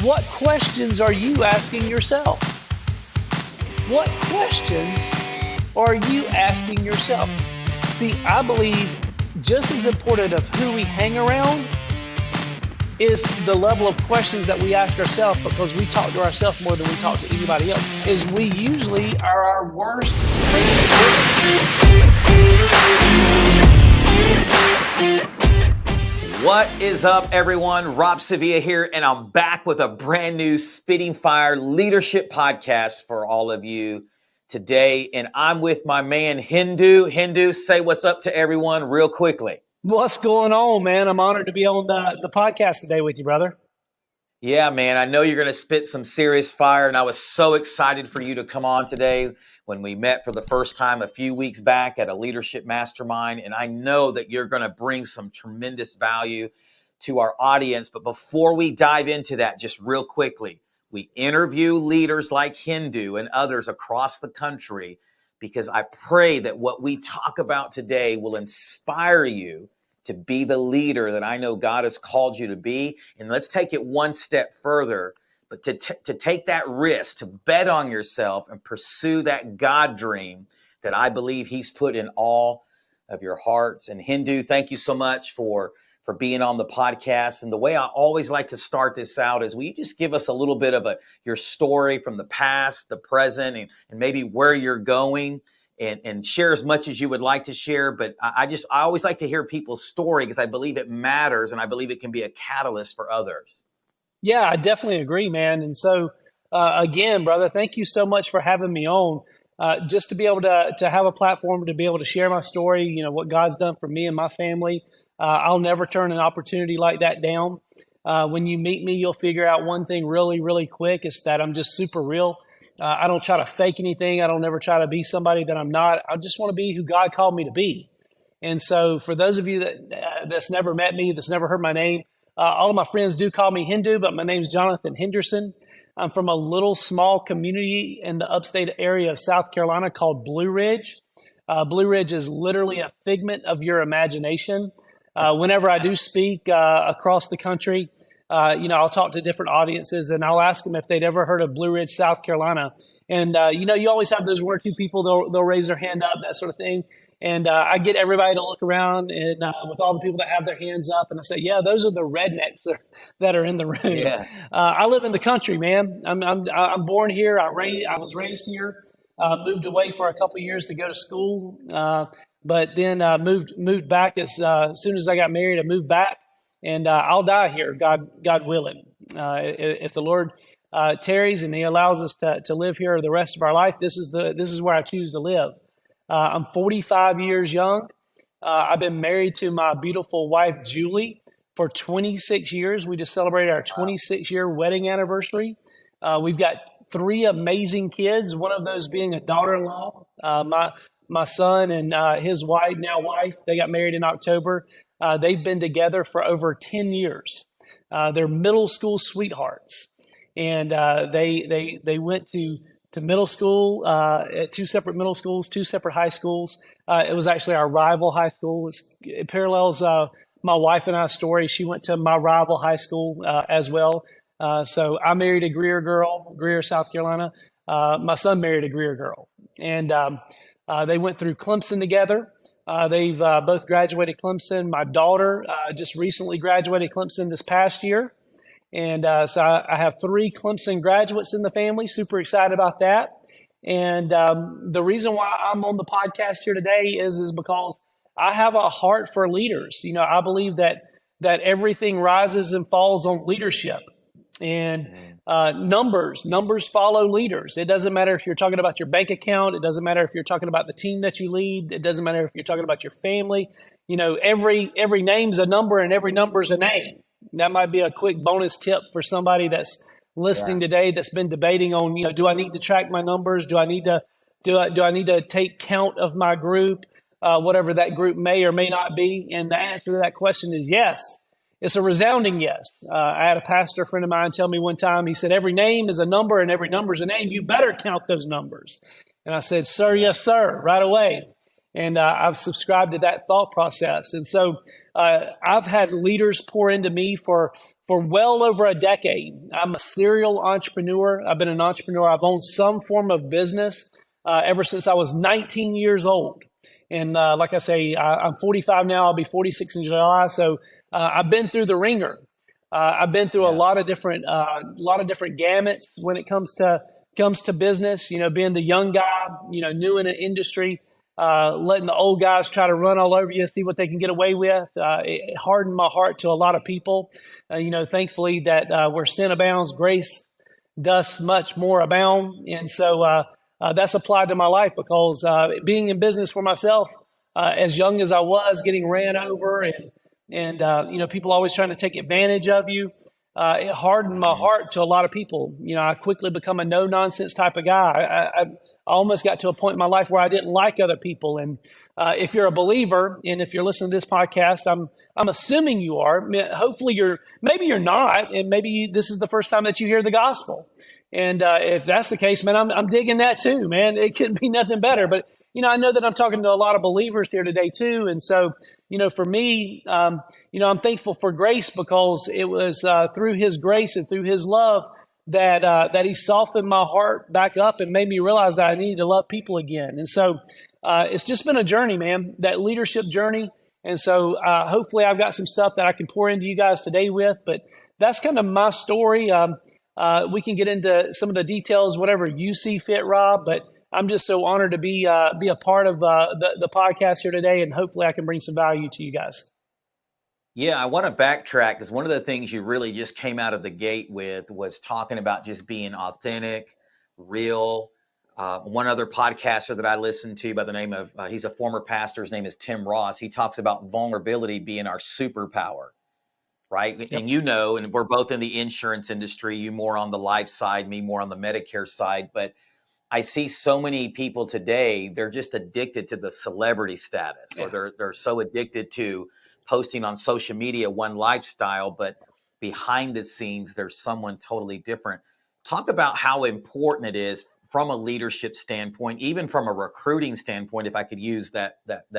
What questions are you asking yourself? What questions are you asking yourself? See, I believe just as important of who we hang around is the level of questions that we ask ourselves, because we talk to ourselves more than we talk to anybody else. Is we usually are our worst. What is up, everyone? Rob Sevilla here, and I'm back with a brand new Spitting Fire Leadership podcast for all of you today. And I'm with my man, Hendo. Hendo, say what's up to everyone real quickly. What's going on, man? I'm honored to be on the podcast today with you, brother. Yeah, man, I know you're going to spit some serious fire, and I was so excited for you to come on today when we met for the first time a few weeks back at a leadership mastermind, and I know that you're going to bring some tremendous value to our audience. But before we dive into that, just real quickly, we interview leaders like Hendo and others across the country because I pray that what we talk about today will inspire you to be the leader that I know God has called you to be. And let's take it one step further, but to take that risk, to bet on yourself and pursue that God dream that I believe He's put in all of your hearts. And Hendo, thank you so much for being on the podcast. And the way I always like to start this out is, will you just give us a little bit of your story from the past, the present, and maybe where you're going? And share as much as you would like to share. But I always like to hear people's story because I believe it matters, and I believe it can be a catalyst for others. Yeah, I definitely agree, man. And so, again, brother, thank you so much for having me on. Just to be able to have a platform to be able to share my story, you know, what God's done for me and my family. I'll never turn an opportunity like that down. When you meet me, you'll figure out one thing really, really quick, is that I'm just super real. I don't try to fake anything. I don't ever try to be somebody that I'm not. I just want to be who God called me to be. And so for those of you that's never met me, that's never heard my name, all of my friends do call me Hendo, but my name's Jonathan Henderson. I'm from a little small community in the upstate area of South Carolina called Blue Ridge. Blue Ridge is literally a figment of your imagination. Whenever I do speak across the country, I'll talk to different audiences and I'll ask them if they'd ever heard of Blue Ridge, South Carolina. And, you always have those one or two people, they'll raise their hand up, that sort of thing. And I get everybody to look around and with all the people that have their hands up. And I say, yeah, those are the rednecks that are in the room. Yeah. I live in the country, man. I'm born here. I was raised here, moved away for a couple of years to go to school. But then moved back as soon as I got married. I moved back. And I'll die here, God willing. If the Lord tarries and He allows us to live here the rest of our life, this is where I choose to live. I'm 45 years young. I've been married to my beautiful wife, Julie, for 26 years. We just celebrated our 26-year wedding anniversary. We've got 3 amazing kids, one of those being a daughter-in-law. My son and his wife, they got married in October. They've been together for over 10 years. They're middle school sweethearts. And they went to middle school at 2 separate middle schools, 2 separate high schools. It was actually our rival high school. It parallels my wife and I's story. She went to my rival high school as well. So I married a Greer girl, Greer, South Carolina. My son married a Greer girl. And they went through Clemson together. They've both graduated Clemson. My daughter just recently graduated Clemson this past year. And so I have 3 Clemson graduates in the family. Super excited about that. And the reason why I'm on the podcast here today is because I have a heart for leaders. You know, I believe that everything rises and falls on leadership. And numbers follow leaders. It doesn't matter if you're talking about your bank account. It doesn't matter if you're talking about the team that you lead. It doesn't matter if you're talking about your family. You know, every name's a number and every number's a name. That might be a quick bonus tip for somebody that's listening today that's been debating on, do I need to track my numbers? Do I need to take count of my group, whatever that group may or may not be? And the answer to that question is yes. It's a resounding yes. I had a pastor friend of mine tell me one time, he said, every name is a number and every number is a name. You better count those numbers. And I said, sir, yes, sir, right away. And I've subscribed to that thought process. And so I've had leaders pour into me for for well over a decade. I'm a serial entrepreneur. I've been an entrepreneur. I've owned some form of business ever since I was 19 years old. And like I say, I'm 45 now. I'll be 46 in July. So I've been through the ringer. I've been through a lot of different gamuts when it comes to business. You know, being the young guy, you know, new in an industry, letting the old guys try to run all over you, see what they can get away with. It hardened my heart to a lot of people. You know, thankfully that where sin abounds, grace does much more abound. And so that's applied to my life because being in business for myself, as young as I was, getting ran over and you know, people always trying to take advantage of you. It hardened my heart to a lot of people. You know, I quickly become a no nonsense type of guy. I almost got to a point in my life where I didn't like other people. And if you're a believer, and if you're listening to this podcast, I'm assuming you are. Hopefully, maybe you're not, and maybe this is the first time that you hear the gospel. And if that's the case, man, I'm digging that too, man. It couldn't be nothing better. But you know, I know that I'm talking to a lot of believers here today too, and so. You know, for me, you know, I'm thankful for grace because it was through His grace and through His love that He softened my heart back up and made me realize that I needed to love people again. And so it's just been a journey, man, that leadership journey. And so hopefully I've got some stuff that I can pour into you guys today with. But that's kind of my story. We can get into some of the details, whatever you see fit, Rob. But I'm just so honored to be a part of the podcast here today, and hopefully I can bring some value to you guys. Yeah, I want to backtrack because one of the things you really just came out of the gate with was talking about just being authentic, real. One other podcaster that I listen to by the name of, he's a former pastor, his name is Tim Ross. He talks about vulnerability being our superpower, right? Yep. And you know, and we're both in the insurance industry, you more on the life side, me more on the Medicare side, but I see so many people today, they're just addicted to the celebrity status, or they're so addicted to posting on social media one lifestyle, but behind the scenes, there's someone totally different. Talk about how important it is from a leadership standpoint, even from a recruiting standpoint, if I could use that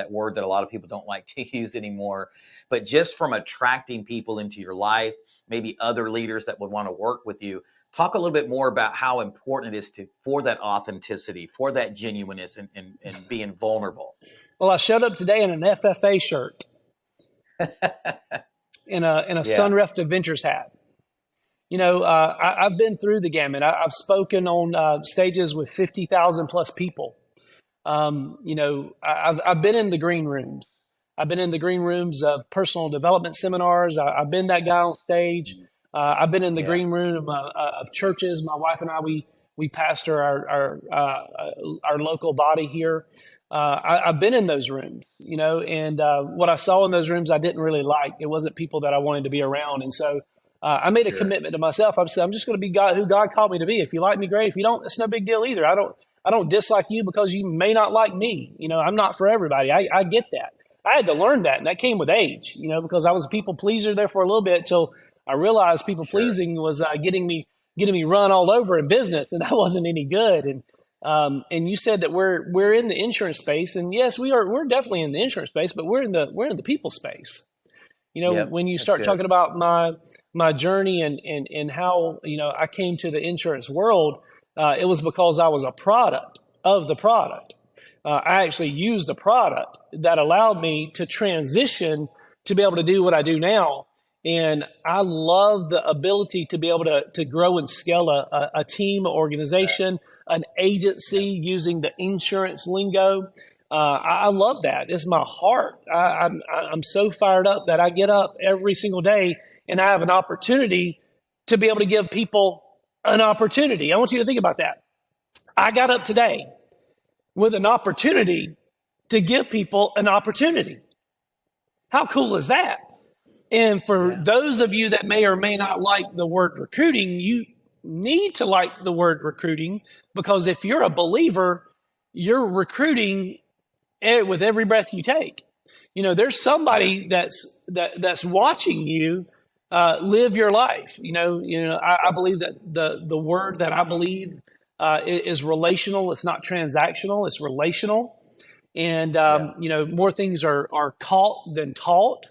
word that a lot of people don't like to use anymore, but just from attracting people into your life, maybe other leaders that would want to work with you. Talk a little bit more about how important it is for that authenticity, for that genuineness, and being vulnerable. Well, I showed up today in an FFA shirt, in a Sunreft Adventures hat. You know, I've been through the gamut. I've spoken on stages with 50,000 plus people. You know, I've been in the green rooms. I've been in the green rooms of personal development seminars. I've been that guy on stage. I've been in the green room of churches. My wife and I, we pastor our local body here. I've been in those rooms, you know, and what I saw in those rooms, I didn't really like. It wasn't people that I wanted to be around. And so I made a commitment to myself. I said, I'm just going to be who God called me to be. If you like me, great. If you don't, it's no big deal either. I don't dislike you because you may not like me. You know, I'm not for everybody. I get that. I had to learn that. And that came with age, you know, because I was a people pleaser there for a little bit till I realized people pleasing was getting me run all over in business, and that wasn't any good. And you said that we're in the insurance space, and yes, we're definitely in the insurance space, but we're in the people space. You know, when you start talking about my journey and how, you know, I came to the insurance world, it was because I was a product of the product. I actually used a product that allowed me to transition to be able to do what I do now. And I love the ability to be able to grow and scale a team, organization, an agency using the insurance lingo. I love that. It's my heart. I'm so fired up that I get up every single day and I have an opportunity to be able to give people an opportunity. I want you to think about that. I got up today with an opportunity to give people an opportunity. How cool is that? And for those of you that may or may not like the word recruiting, you need to like the word recruiting, because if you're a believer, you're recruiting with every breath you take. You know, there's somebody that's watching you live your life. You know, I believe that the word that I believe is relational. It's not transactional. It's relational. And you know, more things are caught than taught.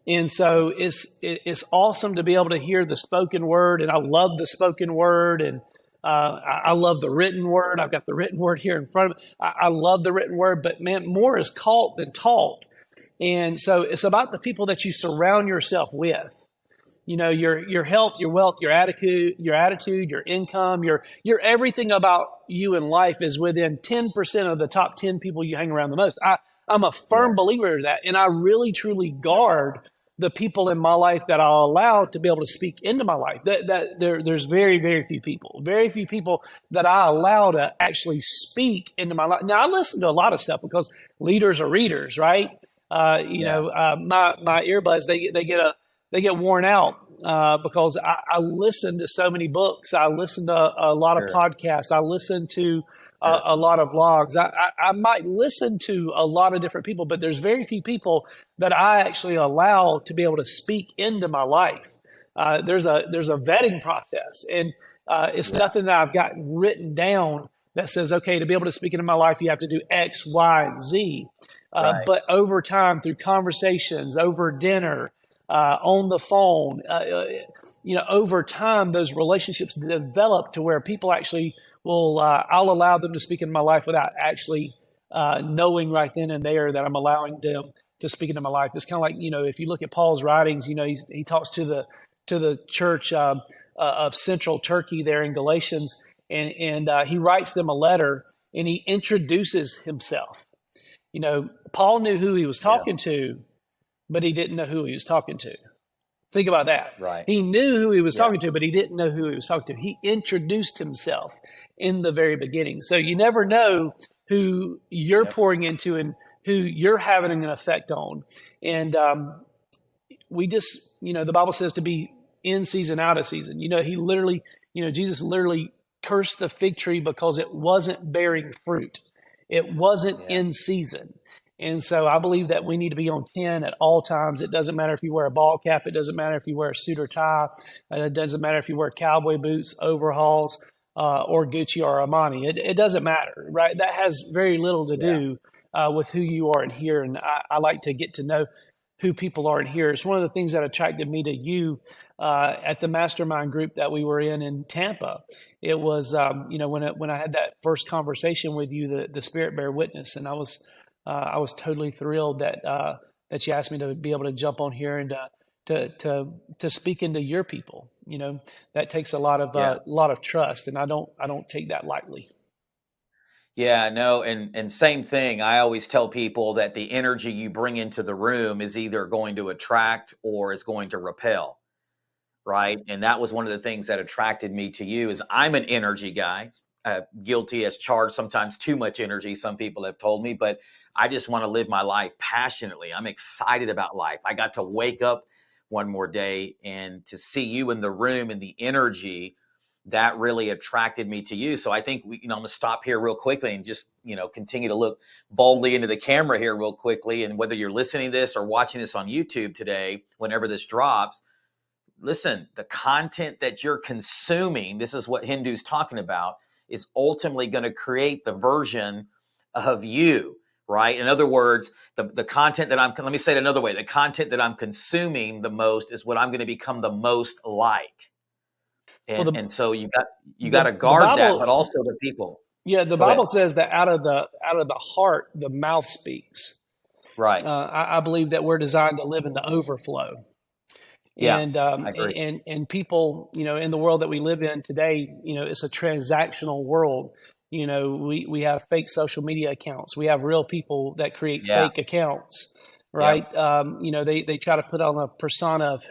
And so it's awesome to be able to hear the spoken word, and I love the spoken word, and I love the written word. I've got the written word here in front of me. I love the written word, but man, more is caught than taught. And so it's about the people that you surround yourself with. You know, your health, your wealth, your income, your everything about you in life is within 10% of the top 10 people you hang around the most. I'm a Yeah. firm believer of that, and I really truly guard the people in my life that I'll allow to be able to speak into my life. There's very very few people that I allow to actually speak into my life. Now I listen to a lot of stuff because leaders are readers, right? Yeah. My earbuds they get worn out because I listen to so many books. I listen to a lot of Sure. podcasts. I listen to Sure. a lot of vlogs. I might listen to a lot of different people, but there's very few people that I actually allow to be able to speak into my life. There's a vetting process, and it's Yeah. nothing that I've gotten written down that says, okay, to be able to speak into my life, you have to do X, Y, and Z. Right. But over time, through conversations, over dinner, on the phone, over time, those relationships develop to where people actually will, I'll allow them to speak in my life without actually knowing right then and there that I'm allowing them to speak into my life. It's kind of like, if you look at Paul's writings, he talks to the church of central Turkey there in Galatians, and he writes them a letter, and he introduces himself. Paul knew who he was Yeah. talking to, but he didn't know who he was talking to. Think about that. Right. He knew who he was Yeah. talking to, but he didn't know who he was talking to. He introduced himself in the very beginning. So you never know who you're Yep. pouring into and who you're having an effect on. And we just, the Bible says to be in season, out of season. Jesus literally cursed the fig tree because it wasn't bearing fruit. It wasn't Yeah. in season. And so I believe that we need to be on 10 at all times. It doesn't matter if you wear a ball cap. It doesn't matter if you wear a suit or tie. It doesn't matter if you wear cowboy boots, overalls, or Gucci or Armani. It doesn't matter, right? That has very little to Yeah. do with who you are in here. And I like to get to know who people are in here. It's one of the things that attracted me to you at the mastermind group that we were in Tampa. It was, when I had that first conversation with you, the Spirit Bear Witness, and I was totally thrilled that you asked me to be able to jump on here and to speak into your people. That takes a lot Yeah. of trust, and I don't take that lightly. Yeah, no, and same thing. I always tell people that the energy you bring into the room is either going to attract or is going to repel, right? And that was one of the things that attracted me to you is I'm an energy guy, guilty as charged, sometimes too much energy, some people have told me, but I just want to live my life passionately. I'm excited about life. I got to wake up one more day and to see you in the room and the energy that really attracted me to you. So I think I'm going to stop here real quickly and just, continue to look boldly into the camera here real quickly. And whether you're listening to this or watching this on YouTube today, whenever this drops, listen, the content that you're consuming, this is what Hendo's talking about, is ultimately going to create the version of you, right? In other words, the content that let me say it another way, the content that I'm consuming the most is what I'm going to become the most like. Well, And so you got to the guard that, but Bible, also the people. yeah, the Go ahead. Bible says that out of the heart, the mouth speaks. Right. I believe that we're designed to live in the overflow. Yeah, And I agree. people, in the world that we live in today, it's a transactional world. We have fake social media accounts. We have real people that create Yeah. fake accounts, Yep. right? They try to put on a persona of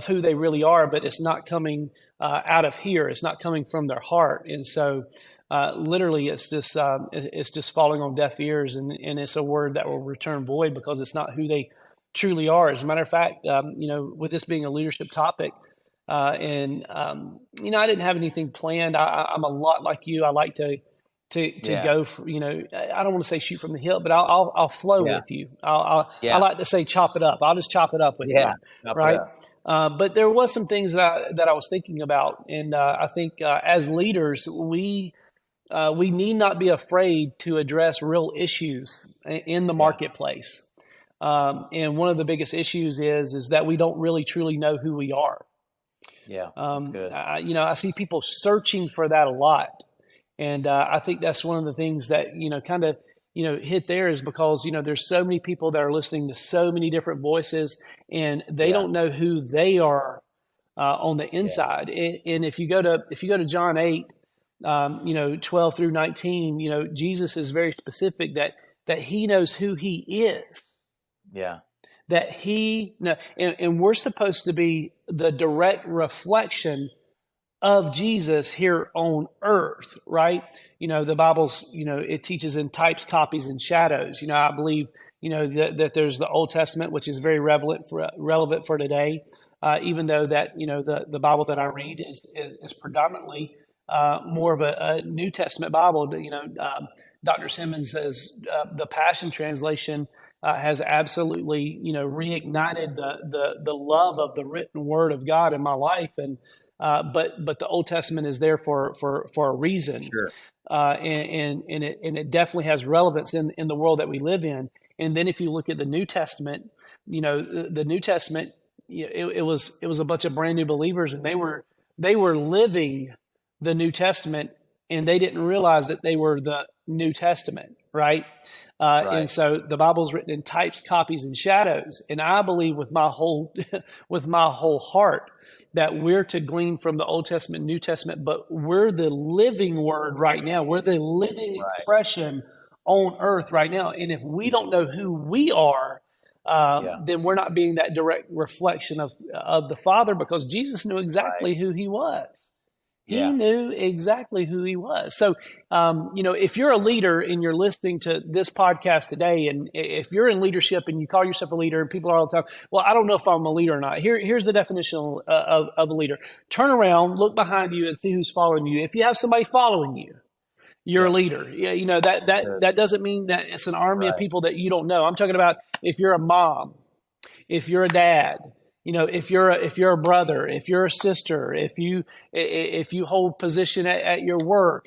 who they really are, but it's not coming out of here. It's not coming from their heart, and so. Literally, it's just falling on deaf ears, and it's a word that will return void because it's not who they truly are. As a matter of fact, with this being a leadership topic, and I didn't have anything planned. I'm a lot like you. I like to Yeah. go for, I don't want to say shoot from the hip, but I'll flow Yeah. with you. I Yeah. like to say chop it up. I'll just chop it up with Yeah. you, Chop it right? up. But there was some things that I was thinking about, and I think as leaders, we need not be afraid to address real issues in the Yeah. marketplace. And one of the biggest issues is that we don't really truly know who we are. Yeah, that's good. I see people searching for that a lot. And I think that's one of the things that, kind of, hit there is because, there's so many people that are listening to so many different voices and they Yeah. don't know who they are on the Yes. inside. And if you go to John 8, 12 through 19, Jesus is very specific that he knows who he is. Yeah. That and we're supposed to be the direct reflection of Jesus here on earth, right? The Bible's, it teaches in types, copies, and shadows. I believe, that there's the Old Testament, which is very relevant for today, even though that, the Bible that I read is predominantly more of a New Testament Bible. Dr. Simmons says the Passion Translation has absolutely, reignited the love of the written Word of God in my life, and but the Old Testament is there for a reason, Sure. and it definitely has relevance in the world that we live in. And then if you look at the New Testament, the New Testament, it was a bunch of brand new believers, and they were living the New Testament, and they didn't realize that they were the New Testament, right? Right. And so the Bible is written in types, copies, and shadows. And I believe with my whole heart that we're to glean from the Old Testament, New Testament, but we're the living Word right now. We're the living Right. expression on earth right now. And if we don't know who we are, then we're not being that direct reflection of the Father, because Jesus knew exactly Right. who he was. He Yeah. knew exactly who he was. So, if you're a leader and you're listening to this podcast today, and if you're in leadership and you call yourself a leader, and people are all the time, well, I don't know if I'm a leader or not. Here's the definition of a leader. Turn around, look behind you, and see who's following you. If you have somebody following you, you're a leader. Yeah, that doesn't mean that it's an army of people that you don't know. I'm talking about if you're a mom, if you're a dad, if you're a brother, if you're a sister, if you hold position at your work.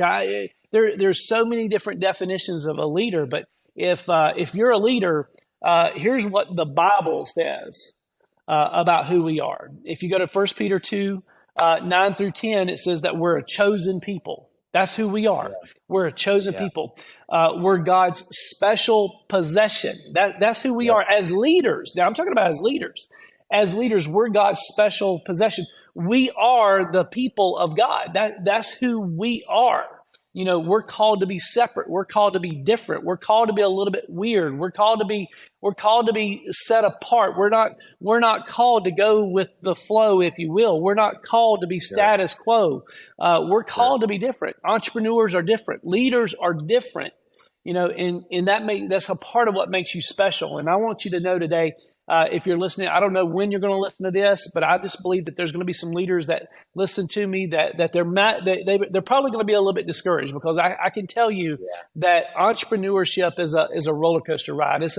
There's so many different definitions of a leader, but if you're a leader, here's what the Bible says about who we are. If you go to 1 Peter 2, 9 through 10, it says that we're a chosen people. That's who we are. Yeah. We're a chosen people. We're God's special possession. That's who we are as leaders. Now, I'm talking about as leaders. As leaders, we're God's special possession. We are the people of God. That's who we are. We're called to be separate. We're called to be different. We're called to be a little bit weird. We're called to be set apart. We're not called to go with the flow, if you will. We're not called to be status quo. We're called to be different. Entrepreneurs are different. Leaders are different. And that's a part of what makes you special. And I want you to know today, if you're listening, I don't know when you're going to listen to this, but I just believe that there's going to be some leaders that listen to me that they're probably going to be a little bit discouraged, because I can tell you that entrepreneurship is a roller coaster ride. It's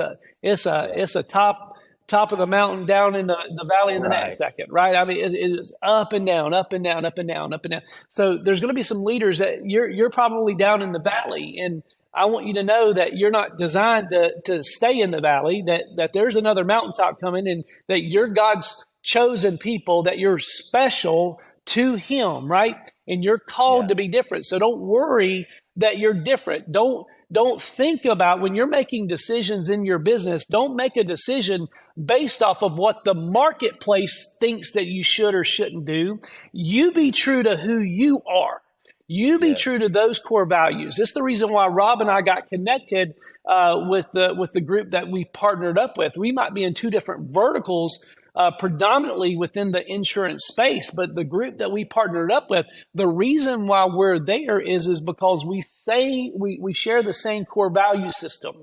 a top of the mountain, down in the valley in the next second, right? I mean, it's up and down, up and down, up and down, up and down. So there's going to be some leaders that you're probably down in the valley, and I want you to know that you're not designed to stay in the valley, that there's another mountaintop coming, and that you're God's chosen people, that you're special to him, right? And you're called to be different. So don't worry that you're different. Don't think about, when you're making decisions in your business, don't make a decision based off of what the marketplace thinks that you should or shouldn't do. You be true to who you are. You be true to those core values. This is the reason why Rob and I got connected with the group that we partnered up with. We might be in two different verticals, predominantly within the insurance space, but the group that we partnered up with, the reason why we're there is because we share the same core value system,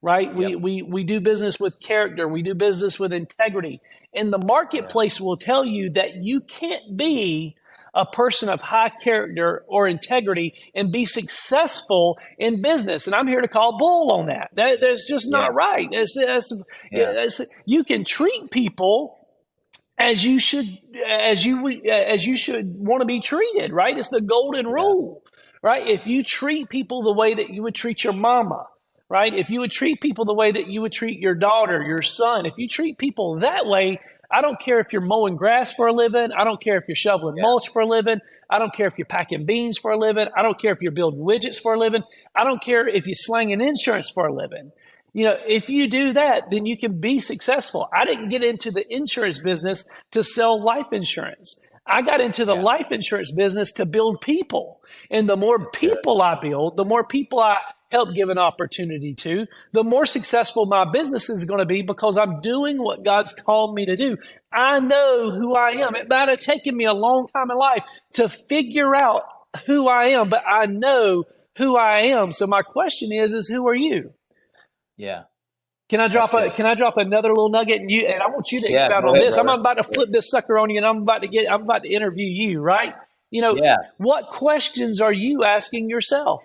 right? We do business with character. We do business with integrity. And the marketplace will tell you that you can't be a person of high character or integrity and be successful in business. And I'm here to call bull on that. That's just not right. You can treat people as you should want to be treated, right? It's the golden rule, right? If you treat people the way that you would treat your mama, right? If you would treat people the way that you would treat your daughter, your son, if you treat people that way, I don't care if you're mowing grass for a living. I don't care if you're shoveling mulch for a living. I don't care if you're packing beans for a living. I don't care if you're building widgets for a living. I don't care if you're slanging insurance for a living. If you do that, then you can be successful. I didn't get into the insurance business to sell life insurance. I got into the life insurance business to build people. And the more people I build, the more people I help give an opportunity to, the more successful my business is going to be because I'm doing what God's called me to do. I know who I am. It might have taken me a long time in life to figure out who I am, but I know who I am. So my question is who are you? Yeah. Can I drop another little nugget and I want you to expound Go on ahead, this. brother. I'm about to flip this sucker on you and I'm about to interview you, right? What questions are you asking yourself?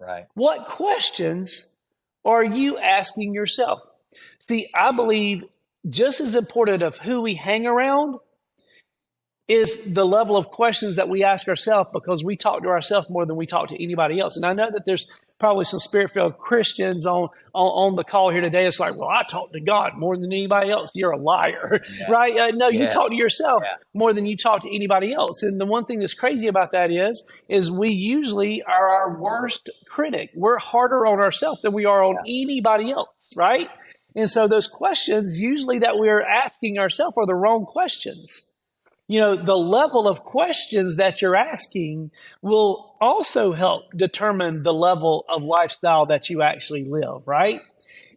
Right. What questions are you asking yourself? See, I believe just as important of who we hang around is the level of questions that we ask ourselves, because we talk to ourselves more than we talk to anybody else. And I know that there's probably some spirit-filled Christians on the call here today. It's like, well, I talk to God more than anybody else. You're a liar, right? No, you talk to yourself more than you talk to anybody else. And the one thing that's crazy about that is we usually are our worst critic. We're harder on ourselves than we are on anybody else, right? And so those questions usually that we're asking ourselves are the wrong questions. The level of questions that you're asking will also help determine the level of lifestyle that you actually live, right?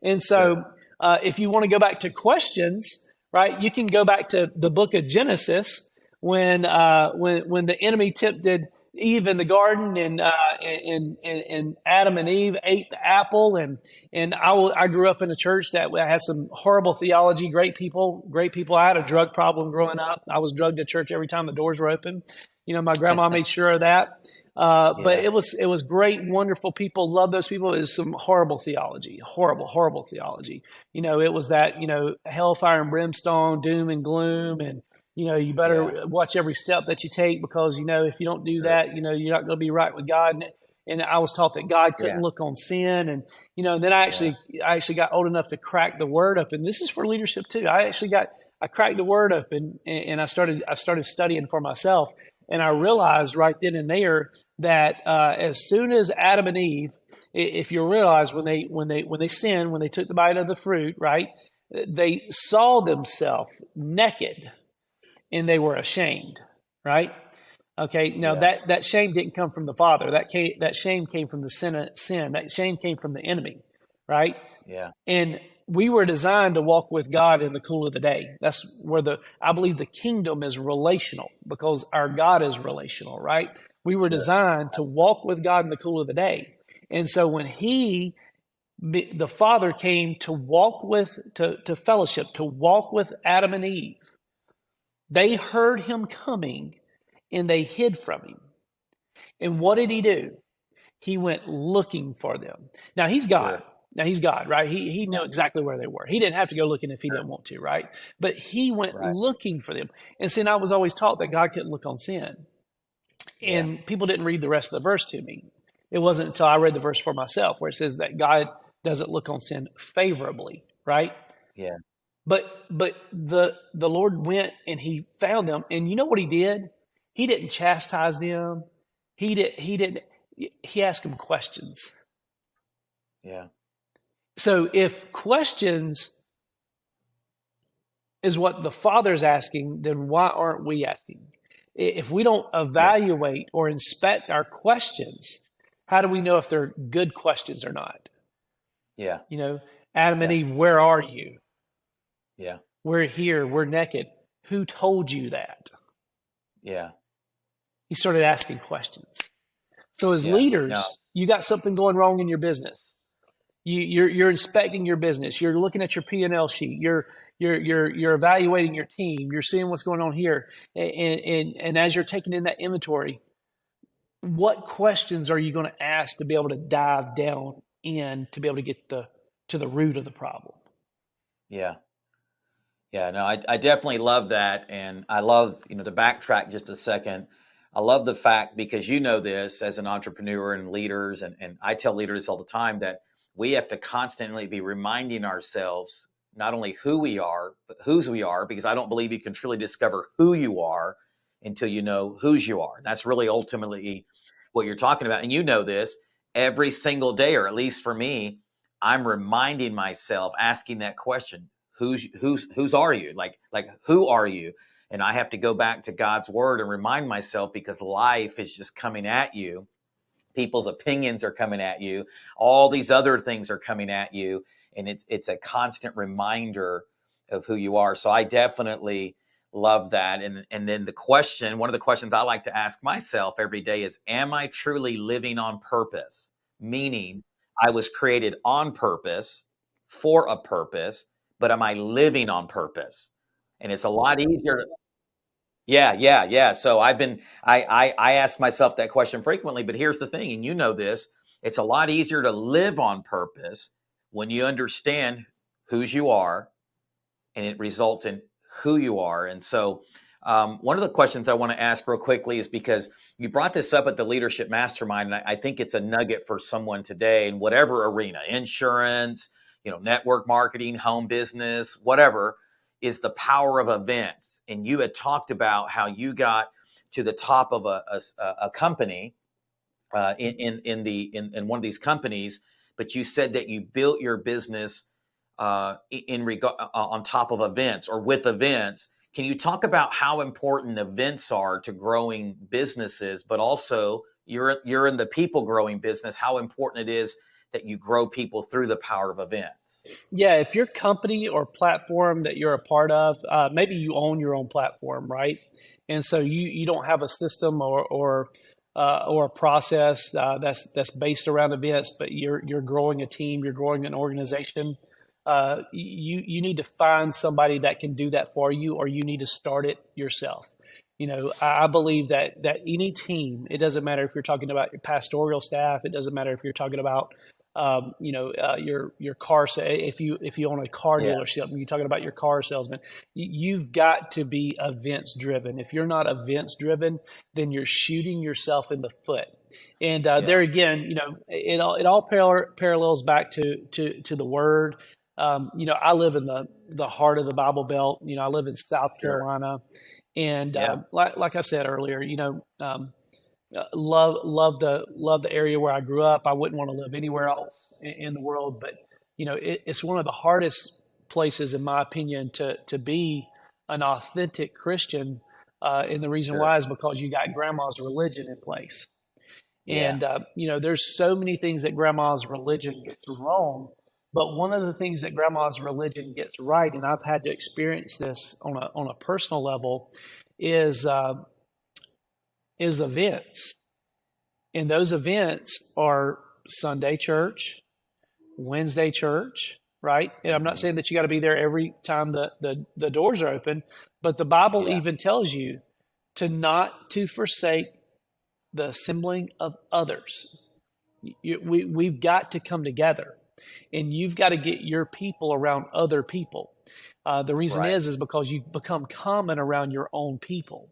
And so if you want to go back to questions, right, you can go back to the book of Genesis when the enemy tempted Eve in the garden and Adam and Eve ate the apple. And I grew up in a church that had some horrible theology, great people. I had a drug problem growing up. I was drugged to church every time the doors were open. My grandma made sure of that. But it was great, wonderful people. Love those people. It was some horrible theology, horrible theology. It was that, hellfire and brimstone, doom and gloom. And, you better watch every step that you take because, if you don't do that, you're not going to be right with God. And I was taught that God couldn't look on sin. And, then I actually got old enough to crack the word up. And this is for leadership too. I cracked the word up and I started studying for myself. And I realized right then and there that as soon as Adam and Eve, if you realize when they sinned, when they took the bite of the fruit, right, they saw themselves naked and they were ashamed, right? Okay, now that shame didn't come from the Father. That shame came from the sin. That shame came from the enemy, right? Yeah. And we were designed to walk with God in the cool of the day. That's where I believe the kingdom is relational because our God is relational, right? We were designed to walk with God in the cool of the day. And so when the Father came to fellowship, to walk with Adam and Eve, they heard him coming and they hid from him. And what did he do? He went looking for them. Now he's God. Now he's God, right? He knew exactly where they were. He didn't have to go looking if he didn't want to, right? But he went looking for them. And see, I was always taught that God couldn't look on sin. And people didn't read the rest of the verse to me. It wasn't until I read the verse for myself where it says that God doesn't look on sin favorably, right? Yeah. But the Lord went and he found them. And you know what he did? He didn't chastise them. He asked them questions. Yeah. So if questions is what the Father's asking, then why aren't we asking? If we don't evaluate or inspect our questions, how do we know if they're good questions or not? Yeah. Adam and Eve, where are you? Yeah. We're here. We're naked. Who told you that? Yeah. He started asking questions. So as leaders, you got something going wrong in your business. You're inspecting your business. You're looking at your P&L sheet. You're evaluating your team. You're seeing what's going on here. And as you're taking in that inventory, what questions are you going to ask to be able to dive down in to be able to get to the root of the problem? Yeah. Yeah, no, I definitely love that. And I love, to backtrack just a second. I love the fact because this as an entrepreneur and leaders, and I tell leaders all the time that we have to constantly be reminding ourselves not only who we are, but whose we are, because I don't believe you can truly discover who you are until you know whose you are. That's really ultimately what you're talking about. And you know this every single day, or at least for me, I'm reminding myself, asking that question, whose are you? Like who are you? And I have to go back to God's word and remind myself, because life is just coming at you. People's opinions are coming at you. All these other things are coming at you. And it's a constant reminder of who you are. So I definitely love that. And then one of the questions I like to ask myself every day is, am I truly living on purpose? Meaning I was created on purpose for a purpose, but am I living on purpose? And it's a lot easier. Yeah. So I ask myself that question frequently, but here's the thing, and you know this, it's a lot easier to live on purpose when you understand whose you are, and it results in who you are. And so one of the questions I want to ask real quickly is, because you brought this up at the Leadership Mastermind, and I think it's a nugget for someone today in whatever arena, insurance, network marketing, home business, whatever, is the power of events. And you had talked about how you got to the top of a company in one of these companies, but you said that you built your business on top of events, or with events. Can you talk about how important events are to growing businesses, but also you're in the people growing business, how important it is that you grow people through the power of events? Yeah, if your company or platform that you're a part of, maybe you own your own platform, right? And so you don't have a system or a process that's based around events, but you're growing a team, you're growing an organization. You need to find somebody that can do that for you, or you need to start it yourself. I believe that any team, it doesn't matter if you're talking about your pastoral staff, it doesn't matter if you're talking about your car. If you own a car Yeah, dealership and you're talking about your car salesman, you've got to be events driven. If you're not events driven, then you're shooting yourself in the foot. And there yeah, again, it all parallels back to the word. I live in the heart of the Bible Belt. I live in South sure. Carolina, and Yeah, like I said earlier, love the area where I grew up. I wouldn't want to live anywhere else in the world, but it's one of the hardest places, in my opinion, to be an authentic Christian. And the reason sure. why is because you got grandma's religion in place. Yeah, And, there's so many things that grandma's religion gets wrong. But one of the things that grandma's religion gets right, and I've had to experience this on a personal level, is events. And those events are Sunday church, Wednesday church, right? And I'm not hmm, saying that you got to be there every time the doors are open, but the Bible yeah, even tells you not to forsake the assembling of others. We've got to come together, and you've got to get your people around other people. The reason right. is because you become common around your own people.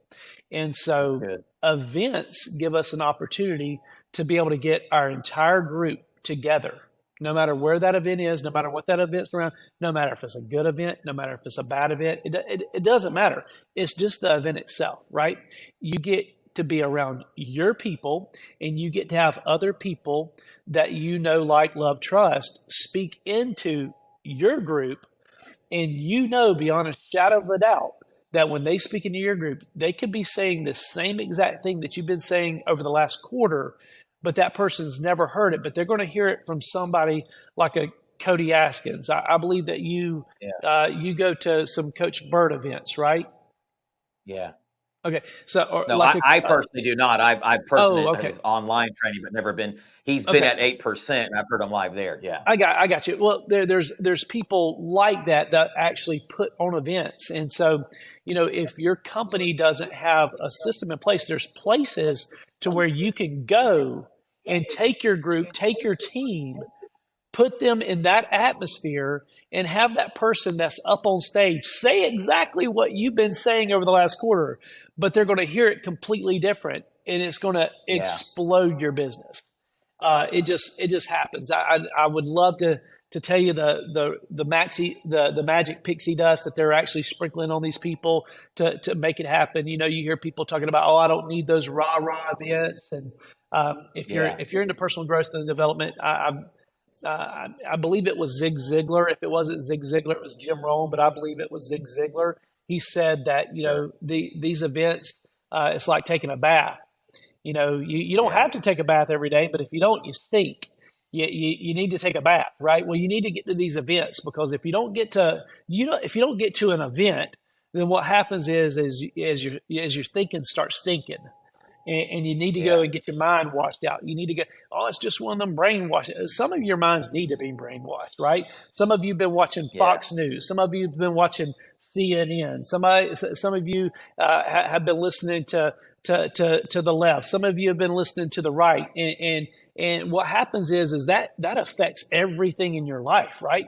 And That's so good. events give us an opportunity to be able to get our entire group together, no matter where that event is, no matter what that event's around, no matter if it's a good event, no matter if it's a bad event, it doesn't matter. It's just the event itself, right? You get to be around your people, and you get to have other people that like, love, trust, speak into your group. And beyond a shadow of a doubt that when they speak into your group, they could be saying the same exact thing that you've been saying over the last quarter, but that person's never heard it. But they're going to hear it from somebody like a Cody Askins. I believe that Yeah, you go to some Coach Bird events, right? yeah. Okay, so or No, like I personally do not. I oh, personally okay, has online training, but never been. He's been okay. at 8%, and I've heard him live there. Yeah, I got you. Well, there's people like that actually put on events, and so if your company doesn't have a system in place, there's places to where you can go and take your group, take your team, put them in that atmosphere, and have that person that's up on stage say exactly what you've been saying over the last quarter, but they're going to hear it completely different, and it's going to yeah, explode your business. it just happens. I would love to tell you the magic pixie dust that they're actually sprinkling on these people to make it happen. You hear people talking about, oh, I don't need those rah events. And Yeah. if you're into personal growth and development, I believe it was Zig Ziglar. If it wasn't Zig Ziglar, it was Jim Rohn, but I believe it was Zig Ziglar. He said that Sure. these events, it's like taking a bath. You don't Yeah. have to take a bath every day, but if you don't, you stink. You need to take a bath, right? Well, you need to get to these events, because if you don't get to if you don't get to an event, then what happens is as your thinking starts stinking, and you need to go Yeah. and get your mind washed out. You need to go, oh, it's just one of them brainwashed. Some of your minds need to be brainwashed, right? Some of you have been watching Yeah. Fox News. Some of you have been watching CNN. Some of you have been listening to the left. Some of you have been listening to the right. And what happens is that affects everything in your life, right?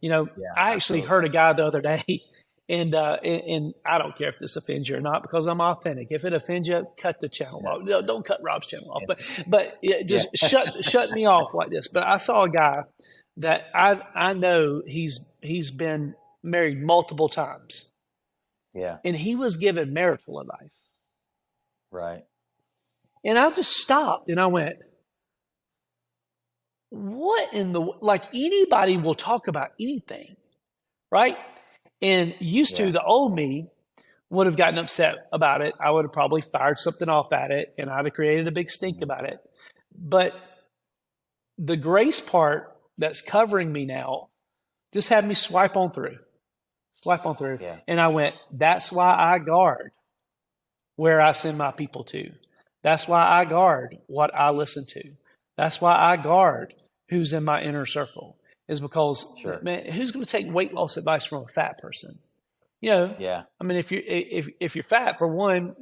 Yeah. I actually Absolutely. heard a guy the other day, and I don't care if this offends you or not, because I'm authentic. If it offends you, cut the channel Yeah. off. No, don't cut Rob's channel off, Yeah. but yeah, Yeah. just shut me off like this. But I saw a guy that I know he's been married multiple times, Yeah. and he was given marital advice. Right. And I just stopped and I went, what in the, like, anybody will talk about anything, right? And used to, Yeah. the old me would have gotten upset about it. I would have probably fired something off at it, and I'd have created a big stink Mhm. about it. But the grace part that's covering me now just had me swipe on through. Yeah. And I went, that's why I guard where I send my people to. That's why I guard what I listen to. That's why I guard who's in my inner circle, is because, Sure. man, who's going to take weight loss advice from a fat person? Yeah. I mean, if you're fat, for one,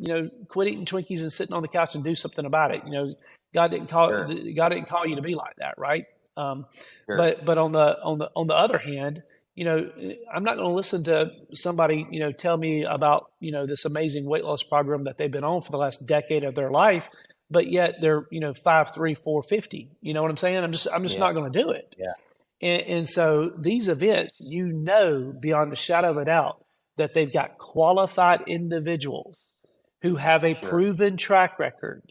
quit eating Twinkies and sitting on the couch and do something about it. Sure. God didn't call you to be like that, right? Um, Sure. but on the other hand, I'm not going to listen to somebody tell me about this amazing weight loss program that they've been on for the last decade of their life, but yet they're 5'3", 450. You know what I'm saying? I'm just Yeah. not going to do it. Yeah. And so these events, beyond a shadow of a doubt, that they've got qualified individuals who have a Sure. proven track record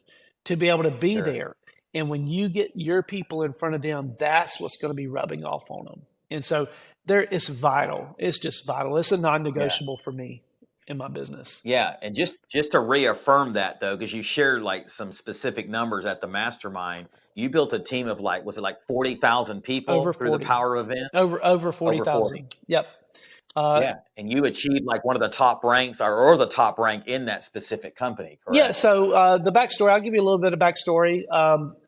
to be able to be Sure. there. And when you get your people in front of them, that's what's going to be rubbing off on them. And so it's vital. It's just vital. It's a Yeah. non-negotiable for me in my business. Yeah, and just to reaffirm that though, because you shared like some specific numbers at the mastermind, you built a team of like, was it like 40,000 people Over through the 40. power of events? Over Over 40. 40,000. Yep. Yeah, and you achieved like one of the top ranks or the top rank in that specific company, correct? Yeah. So the backstory, I'll give you a little bit of backstory.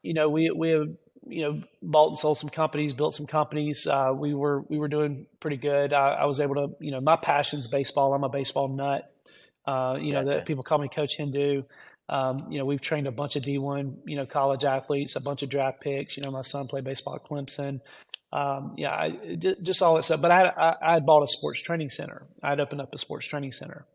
We have bought and sold some companies, built some companies. We were doing pretty good. I was able to, my passion's baseball. I'm a baseball nut. Gotcha. That people call me Coach Hendo. We've trained a bunch of D1, college athletes, a bunch of draft picks. My son played baseball at Clemson. Just all that stuff. But I had bought a sports training center. I had opened up a sports training center,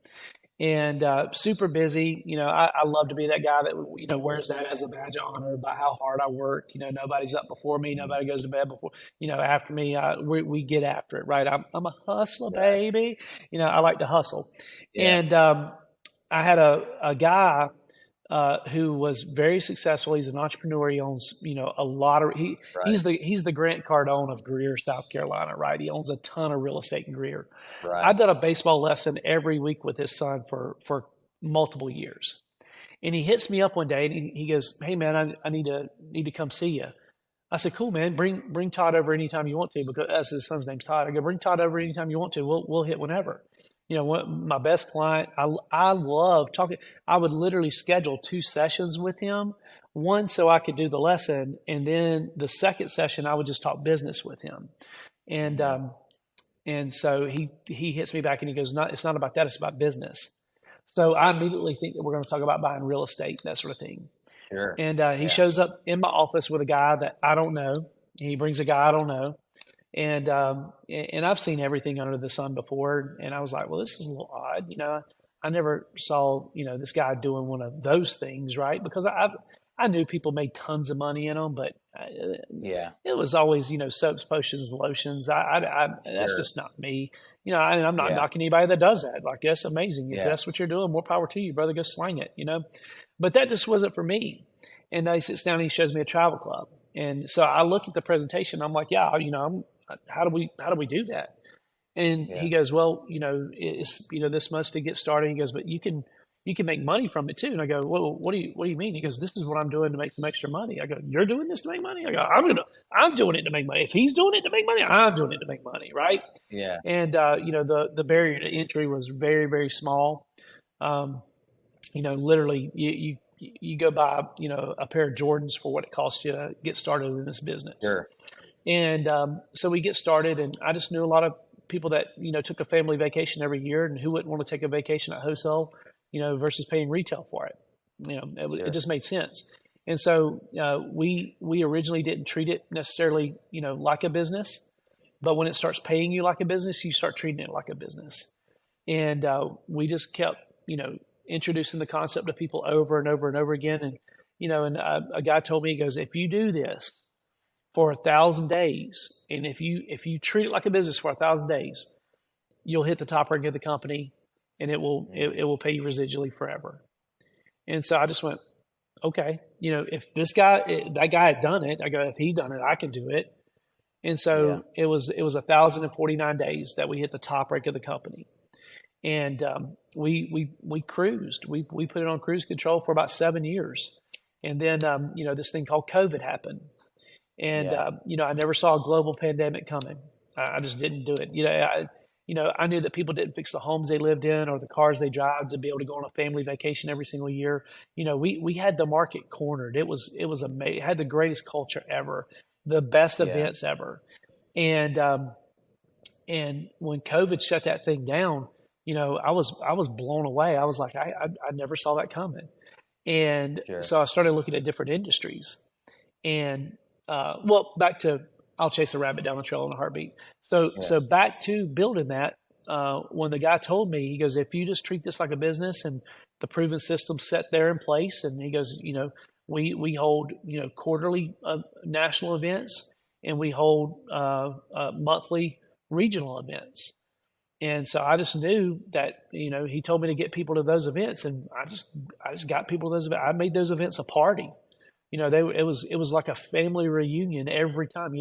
and super busy. I love to be that guy that wears that as a badge of honor about how hard I work. Nobody's up before me. Nobody goes to bed before after me. We get after it, right? I'm a hustler, Right. baby. I like to hustle, Yeah. and I had a guy who was very successful. He's an entrepreneur. He owns, a lot of, Right. he's the Grant Cardone of Greer, South Carolina, right? He owns a ton of real estate in Greer. Right. I've done a baseball lesson every week with his son for multiple years. And he hits me up one day and he goes, "Hey man, I need to come see you." I said, "Cool, man. Bring Todd over anytime you want to," because that's his son's name's Todd. I go, "Bring Todd over anytime you want to. We'll hit whenever." My best client, I love talking. I would literally schedule 2 sessions with him, one so I could do the lesson, and then the second session I would just talk business with him. And so he hits me back and he goes, "No, it's not about that. It's about business." So I immediately think that we're going to talk about buying real estate, that sort of thing. Sure. And he Yeah. shows up in my office with a guy that I don't know. He brings a guy I don't know. And I've seen everything under the sun before. And I was like, well, this is a little odd. I never saw, this guy doing one of those things, right? Because I knew people made tons of money in them, but Yeah. it was always, soaps, potions, lotions. That's Sure. just not me. I'm not Yeah. knocking anybody that does that. Like, that's amazing. If Yeah. that's what you're doing, more power to you, brother. Go slang it. But that just wasn't for me. And he sits down and he shows me a travel club. And so I look at the presentation. I'm like, yeah, how do we do that? And Yeah. he goes, well, it's this much to get started. He goes, but you can make money from it too. And I go, well, what do you mean? He goes, this is what I'm doing to make some extra money. I go, you're doing this to make money? I go, I'm doing it to make money. If he's doing it to make money, I'm doing it to make money, right? Yeah. And the barrier to entry was very, very small. Um, literally you go buy a pair of Jordans for what it costs you to get started in this business. Sure. And so we get started, and I just knew a lot of people that took a family vacation every year, and who wouldn't want to take a vacation at wholesale, versus paying retail for it. Sure. It just made sense. And so we originally didn't treat it necessarily like a business, but when it starts paying you like a business, you start treating it like a business. And we just kept introducing the concept to people over and over and over again. And a guy told me, he goes, if you do this for 1,000 days, and if you treat it like a business for 1,000 that you'll hit the top rank of the company, and it will pay you residually forever. And so I just went, okay, if that guy had done it, I go, if he done it, I can do it. And so it was 1,049 days that we hit the top rank of the company. And we cruised. We put it on cruise control for about 7 years, and then this thing called COVID happened, and I never saw a global pandemic coming. I just didn't do it. I knew that people didn't fix the homes they lived in or the cars they drive to be able to go on a family vacation every single year. We had the market cornered. It was amazing. It had the greatest culture ever, the best events ever, and when COVID shut that thing down, I was blown away. I was like, I never saw that coming. And so I started looking at different industries. And back to, I'll chase a rabbit down the trail in a heartbeat. So back to building that, when the guy told me, he goes, if you just treat this like a business and the proven system set there in place, and he goes, we hold quarterly national events, and we hold monthly regional events. And so I just knew that, he told me to get people to those events, and I just got people to those events. I made those events a party. It was like a family reunion every time.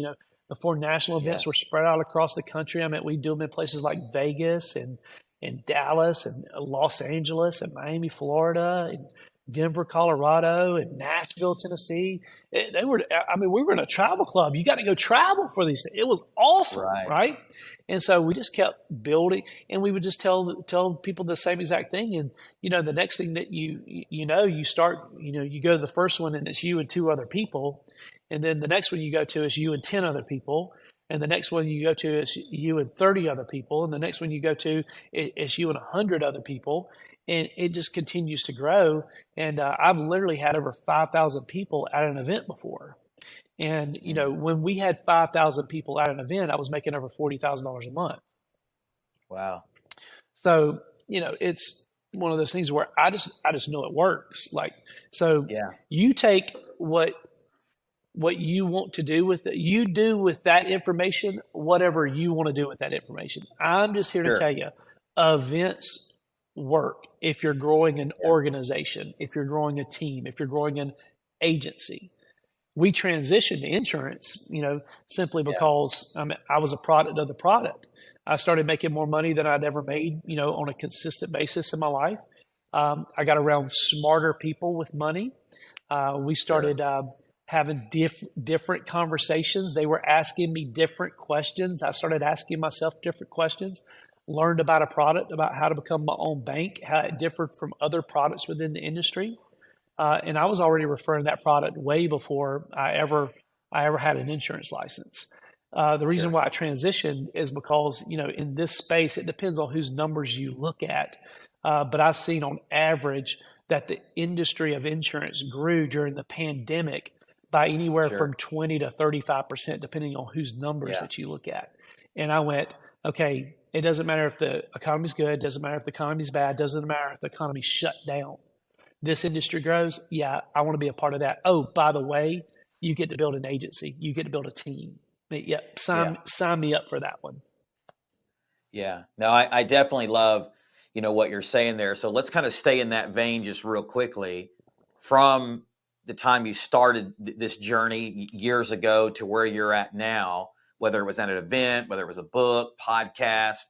The 4 national events were spread out across the country. I mean, we do them in places like Vegas and Dallas and Los Angeles and Miami, Florida, and Denver, Colorado, and Nashville, Tennessee. We were in a travel club. You got to go travel for these things. It was awesome, right? And so we just kept building, and we would just tell people the same exact thing. And the next thing that you start, you go to the first one, and it's you and 2 other people, and then the next one you go to is you and 10 other people. And the next one you go to is you and 30 other people. And the next one you go to is you and 100 other people. And it just continues to grow. And I've literally had over 5,000 people at an event before. And, when we had 5,000 people at an event, I was making over $40,000 a month. Wow. So, it's one of those things where I just know it works. Like, so you take what you want to do with it. You do with that information whatever you want to do with that information. I'm just here to tell you, events work if you're growing an organization, if you're growing a team, if you're growing an agency. We transitioned to insurance, simply because I was a product of the product. I started making more money than I'd ever made, on a consistent basis in my life. I got around smarter people with money. We started having different conversations. They were asking me different questions. I started asking myself different questions. Learned about a product, about how to become my own bank, how it differed from other products within the industry. And I was already referring that product way before I ever had an insurance license. The reason why I transitioned is because, in this space, it depends on whose numbers you look at. But I've seen on average that the industry of insurance grew during the pandemic by anywhere from 20 to 35%, depending on whose numbers that you look at. And I went, okay, it doesn't matter if the economy's good, doesn't matter if the economy's bad, doesn't matter if the economy's shut down. this industry grows, yeah, I want to be a part of that. Oh, by the way, you get to build an agency, you get to build a team. Yeah, Yeah. sign me up for that one. Yeah. No, I definitely love, what you're saying there. So let's kind of stay in that vein just real quickly. From the time you started this journey years ago to where you're at now, whether it was at an event, whether it was a book, podcast,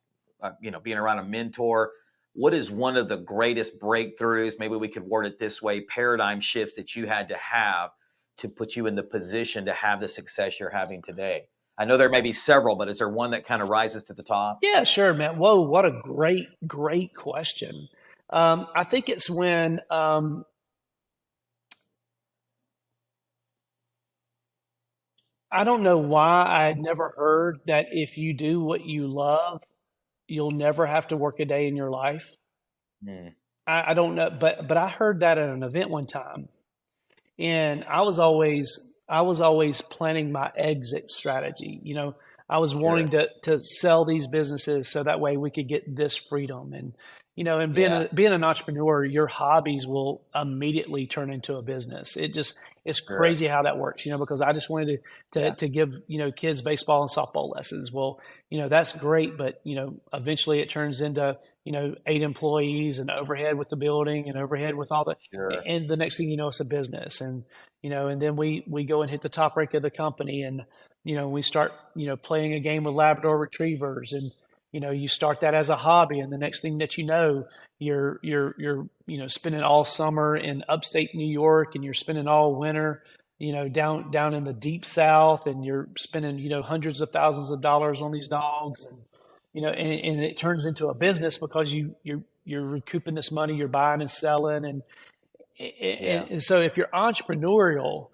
being around a mentor, what is one of the greatest breakthroughs? Maybe we could word it this way: paradigm shifts that you had to have to put you in the position to have the success you're having today. I know there may be several, but is there one that kind of rises to the top? Yeah, sure, man. Whoa, what a great question. I think it's when I don't know why I had never heard that if you do what you love, you'll never have to work a day in your life. Mm, I don't know, but I heard that at an event one time, and I was always planning my exit strategy. I was wanting sure. to sell these businesses so that way we could get this freedom. And and Yeah. being an entrepreneur, your hobbies will immediately turn into a business. It's Sure. crazy how that works. Because I just wanted to Yeah. to give kids baseball and softball lessons. Well, that's great, but eventually it turns into 8 employees and overhead with the building and overhead with all the, Sure. and the next thing you know, it's a business. And then we go and hit the top rank of the company, and we start playing a game with Labrador retrievers, and you start that as a hobby, and the next thing that you know, you're spending all summer in upstate New York, and you're spending all winter down in the deep South, and you're spending hundreds of thousands of dollars on these dogs, and and it turns into a business because you're recouping this money, you're buying and selling, Yeah. and so if you're entrepreneurial,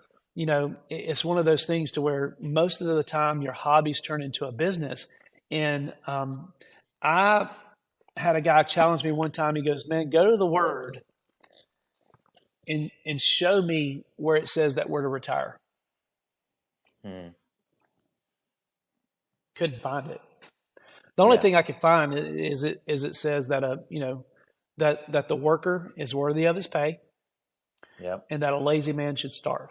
it's one of those things to where most of the time your hobbies turn into a business. And I had a guy challenge me one time. He goes, "Man, go to the Word and show me where it says that we're to retire." Mm, Couldn't find it. The only yeah. thing I could find is it says that that the worker is worthy of his pay, Yep. and that a lazy man should starve.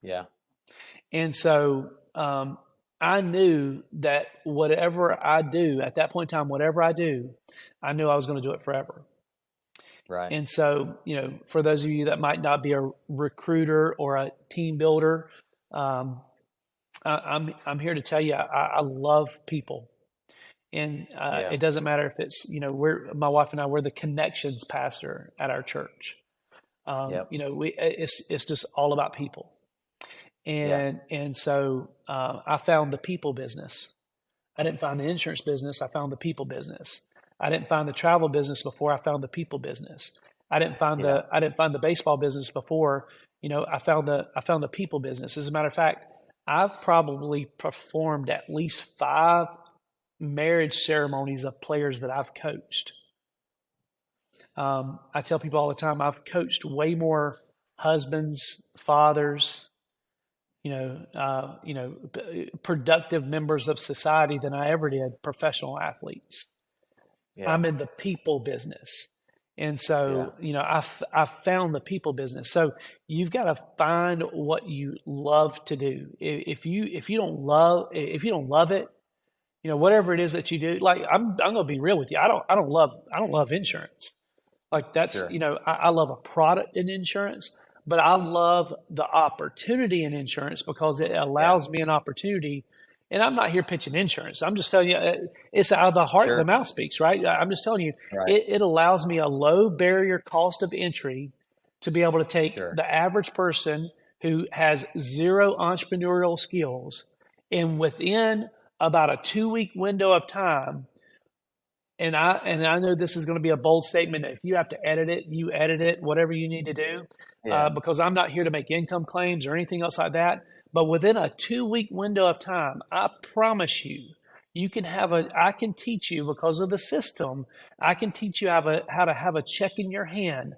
Yeah. And so I knew that whatever I do at that point in time, whatever I do, I knew I was going to do it forever. Right. And so, for those of you that might not be a recruiter or a team builder, um, I'm here to tell you I love people, and Yeah. it doesn't matter if it's we're my wife and I, we're the connections pastor at our church. Yep. It's just all about people. Yeah. And so I found the people business. I didn't find the insurance business. I found the people business. I didn't find the travel business before I found the people business. Yeah. I didn't find the baseball business before I found the people business. As a matter of fact, I've probably performed at least 5 marriage ceremonies of players that I've coached. I tell people all the time I've coached way more husbands, fathers, productive members of society than I ever did professional athletes. Yeah. I'm in the people business. And Yeah. so, I found the people business. So you've got to find what you love to do. If you don't love it, whatever it is that you do, like I'm going to be real with you. I don't love insurance. Like that's, Sure. I love a product in insurance, but I love the opportunity in insurance because it Yeah. allows me an opportunity. And I'm not here pitching insurance. I'm just telling you, it's out of the heart, the Sure. mouth speaks, right? I'm just telling you, Right. it allows me a low barrier cost of entry to be able to take Sure. the average person who has zero entrepreneurial skills, and within about a 2 week window of time, and I know this is going to be a bold statement. If you have to edit it, you edit it, whatever you need to do, Yeah. because I'm not here to make income claims or anything else like that. But within a 2 week window of time, I promise you, you can have a. I can teach you because of the system. I can teach you how to have a check in your hand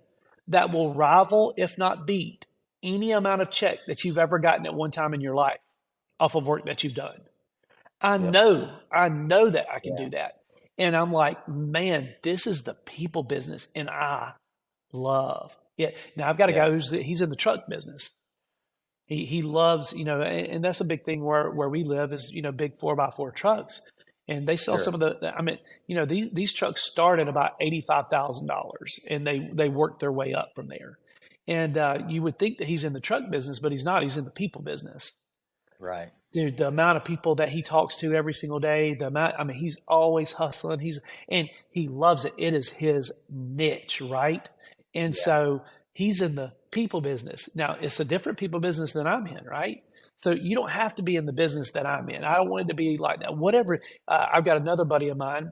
that will rival, if not beat, any amount of check that you've ever gotten at one time in your life off of work that you've done. Yep. I know that I can Yeah. do that. And I'm like, man, this is the people business, and I love Yeah. Now I've got a Yeah, guy he's in the truck business. He loves, and that's a big thing where we live is, big 4x4 trucks. And they sell some sure. of I mean, these trucks start at about $85,000 and they work their way up from there. And you would think that he's in the truck business, but he's not. He's in the people business. Right. Dude, the amount of people that he talks to every single day, he's always hustling. And he loves it. It is his niche, right? And Yeah. so he's in the people business. Now, it's a different people business than I'm in, right? So you don't have to be in the business that I'm in. I don't want it to be like that. Whatever. I've got another buddy of mine.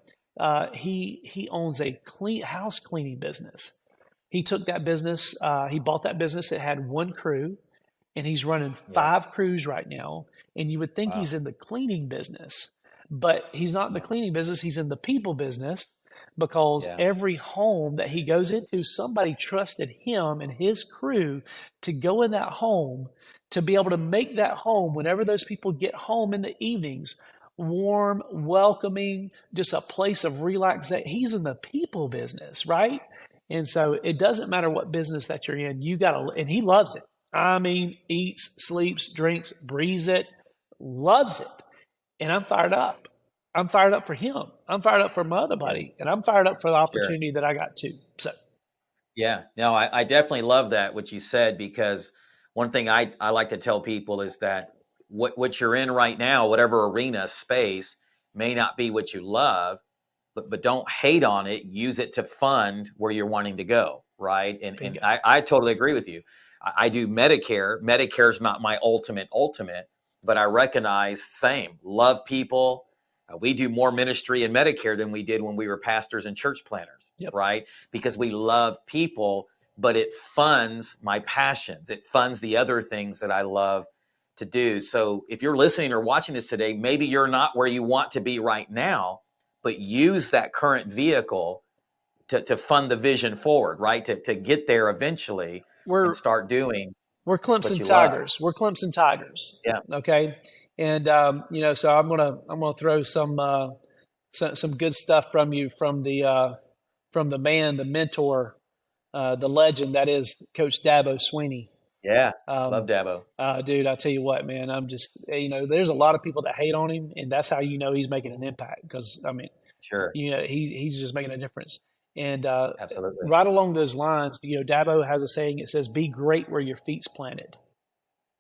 He owns a house cleaning business. He took that business. He bought that business. It had one crew, and he's running Yeah. 5 crews right now. And you would think Wow. he's in the cleaning business, but he's not in the No. cleaning business. He's in the people business because Yeah. every home that he goes into, somebody trusted him and his crew to go in that home to be able to make that home, whenever those people get home in the evenings, warm, welcoming, just a place of relaxation. He's in the people business, right? And so it doesn't matter what business that you're in, and he loves it. I mean, eats, sleeps, drinks, breathes it, loves it. And I'm fired up. I'm fired up for him. I'm fired up for my other Yeah. buddy. And I'm fired up for the Sure. opportunity that I got too. So, Yeah, no, I definitely love that what you said, because one thing I like to tell people is that what you're in right now, whatever arena space, may not be what you love, but don't hate on it. Use it to fund where you're wanting to go, right? And bingo. I totally agree with you. I do Medicare. Medicare is not my ultimate, but I recognize same love people. We do more ministry in Medicare than we did when we were pastors and church planners, Yep. right? Because we love people, but it funds my passions. It funds the other things that I love to do. So if you're listening or watching this today, maybe you're not where you want to be right now, but use that current vehicle to fund the vision forward, right? To get there eventually and We're start doing we're what Clemson you love. Tigers. We're Clemson Tigers. Yeah. Okay. And so I'm gonna throw some good stuff from you from the man, the mentor, the legend that is Coach Dabo Sweeney. Yeah. Love Um, Dabo. Dude, I tell you what, man, I'm just, there's a lot of people that hate on him, and that's how you know he's making an impact. Because I mean, Sure. he's just making a difference. And Absolutely. right along those lines, Dabo has a saying. It says, "Be great where your feet's planted."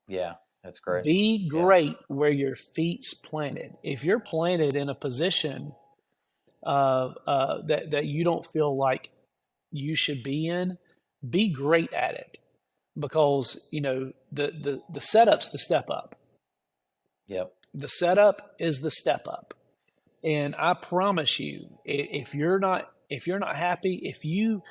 Yeah. That's great. Be Yeah. great where your feet's planted. If you're planted in a position that you don't feel like you should be in, be great at it, because the setup's the step up. Yep. The setup is the step up. And I promise you, if you're not happy, if you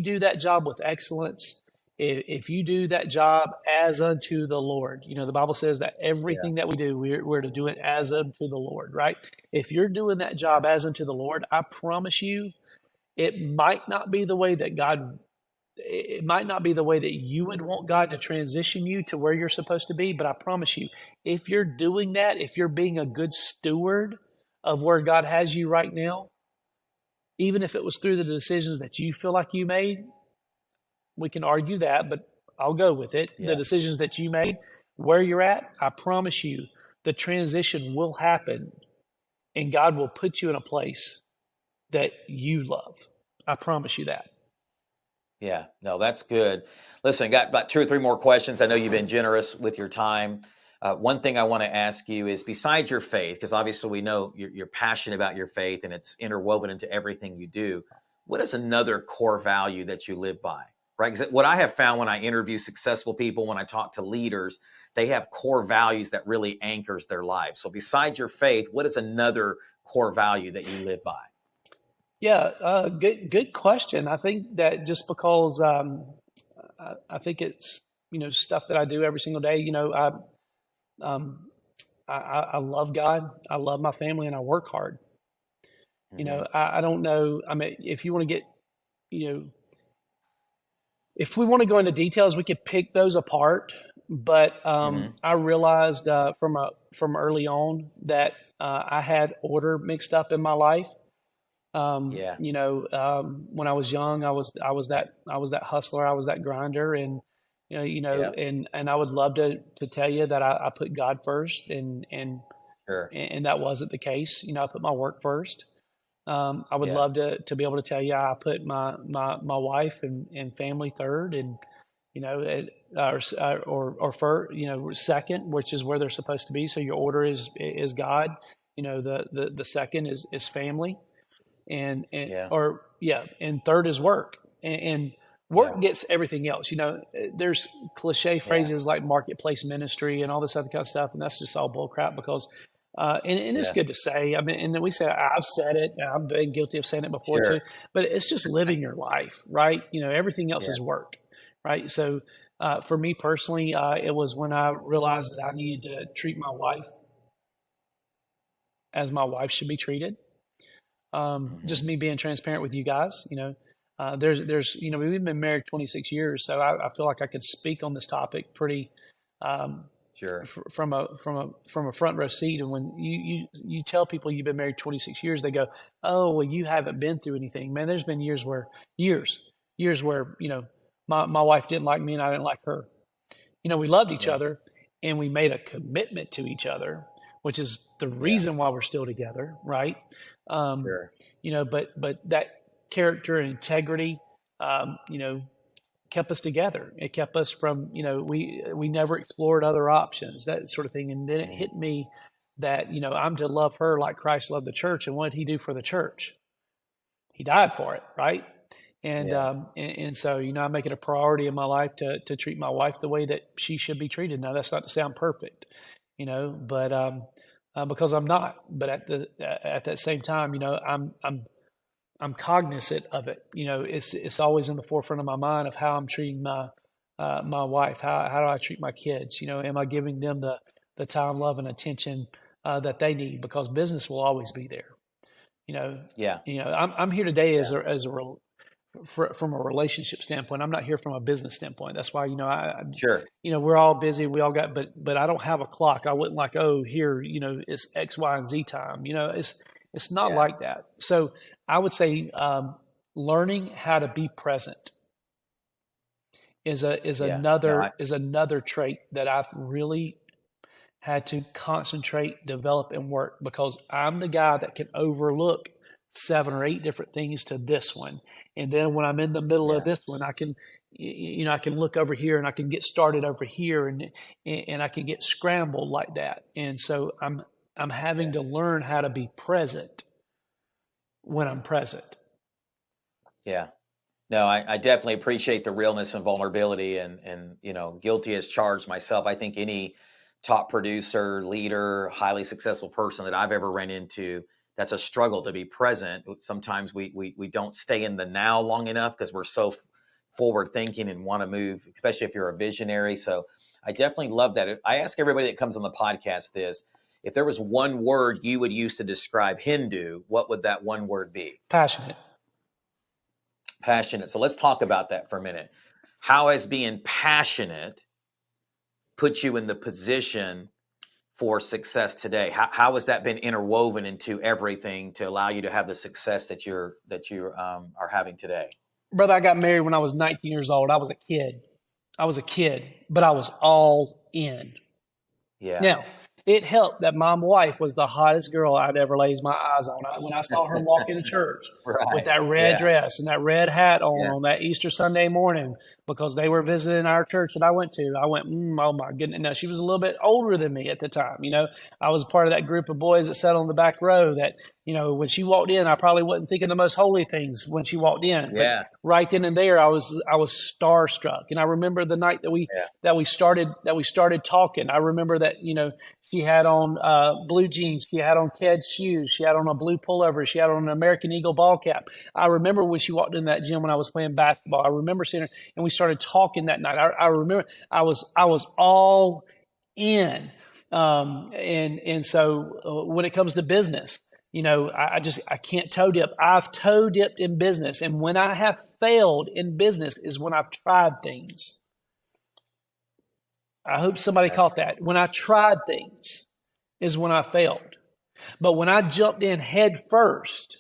do that job with excellence, if you do that job as unto the Lord, the Bible says that Yeah. everything that we do, we're to do it as unto the Lord, right? If you're doing that job as unto the Lord, I promise you, it might not be the way that God it might not be the way that you would want God to transition you to where you're supposed to be, but I promise you, if you're doing that, if you're being a good steward of where God has you right now, even if it was through the decisions that you feel like you made, we can argue that, but I'll go with it. The Yeah. decisions that you made, where you're at, I promise you, the transition will happen and God will put you in a place that you love. I promise you that. Yeah, no, that's good. Listen, I got about 2 or 3 more questions. I know you've been generous with your time. One thing I want to ask you is, besides your faith, because obviously we know you're passionate about your faith and it's interwoven into everything you do, what is another core value that you live by? Right? Because what I have found when I interview successful people, when I talk to leaders, they have core values that really anchors their lives. So besides your faith, what is another core value that you live by? Yeah, good question. I think that just because I think it's stuff that I do every single day. Um, I love God, I love my family, and I work hard. Hmm. I don't know. I mean, if you want to get you know if we want to go into details, we could pick those apart. But Hmm. I realized from early on that I had order mixed up in my life. Yeah. When I was young, I was that hustler, I was that grinder, and Yeah. and I would love to tell you that I put God first, Sure. and that wasn't the case. I put my work first. I would Yeah. love to be able to tell you I put my wife and family third, and or for second, which is where they're supposed to be. So your order is God. The second is family, and Yeah. or yeah, and third is work, and Yeah. work gets everything else. There's cliche Yeah. phrases like marketplace ministry and all this other kind of stuff, and that's just all bull crap because. And it's good Yes. to say. I mean, and then we say I've said it. And I've been guilty of saying it before Sure. too. But it's just living your life, right? Everything else Yeah. is work, right? So for me personally, it was when I realized that I needed to treat my wife as my wife should be treated. Hmm. Just me being transparent with you guys. We've been married 26 years, so I feel like I could speak on this topic pretty um, Sure. from a front row seat. And when you tell people you've been married 26 years, they go, "Oh, well, you haven't been through anything." Man, there's been years where my wife didn't like me and I didn't like her. We loved each Yeah. other and we made a commitment to each other, which is the Yeah. reason why we're still together, right? Um, Sure. but that character and integrity, kept us together. It kept us from, we never explored other options, that sort of thing. And then it Mhm. hit me that, I'm to love her like Christ loved the church. And what did he do for the church? He died for it, right? And Yeah. so I make it a priority in my life to treat my wife the way that she should be treated. Now that's not to say I'm perfect, but because I'm not. But at that same time, I'm cognizant of it. It's always in the forefront of my mind of how I'm treating my wife. How do I treat my kids? Am I giving them the time, love, and attention that they need? Because business will always be there. You know, Yeah. I'm here today Yeah. from a relationship standpoint. I'm not here from a business standpoint. That's why Sure. we're all busy. We all got, but I don't have a clock. I wouldn't like, oh, here, it's X, Y, and Z time. It's not Yeah. like that. So I would say learning how to be present is Yeah. No, another is another trait that I've really had to concentrate, develop, and work because I'm the guy that can overlook 7 or 8 different things to this one. And then when I'm in the middle of yeah. this one, I can look over here and I can get started over here and I can get scrambled like that. And so I'm having Yeah. to learn how to be present when I'm present. Yeah. No, I definitely appreciate the realness and vulnerability and guilty as charged myself. I think any top producer, leader, highly successful person that I've ever ran into, that's a struggle to be present. Sometimes we don't stay in the now long enough because we're so forward thinking and want to move, especially if you're a visionary. So I definitely love that. I ask everybody that comes on the podcast this: if there was one word you would use to describe Hindu, what would that one word be? Passionate. Passionate. So let's talk about that for a minute. How has being passionate put you in the position for success today? How has that been interwoven into everything to allow you to have the success that you are having today? Brother, I got married when I was 19 years old. I was a kid. But I was all in. Yeah. Now, it helped that my wife was the hottest girl I'd ever laid my eyes on. When I saw her walk into church with Right. that red Yeah. dress and that red hat Yeah. on that Easter Sunday morning, because they were visiting our church that I went to, I went, oh my goodness. Now, she was a little bit older than me at the time. I was part of that group of boys that sat on the back row that, when she walked in, I probably wasn't thinking the most holy things when she walked in. But Yeah. right then and there, I was starstruck. And I remember the night that Yeah. we started talking. I remember that, she had on blue jeans. She had on Ked's shoes. She had on a blue pullover. She had on an American Eagle ball cap. I remember when she walked in that gym when I was playing basketball. I remember seeing her, and we started talking that night. I remember I was all in. And so when it comes to business, I can't toe dip. I've toe dipped in business, and when I have failed in business is when I've tried things. I hope somebody That's caught that. When I tried things is when I failed. But when I jumped in head first,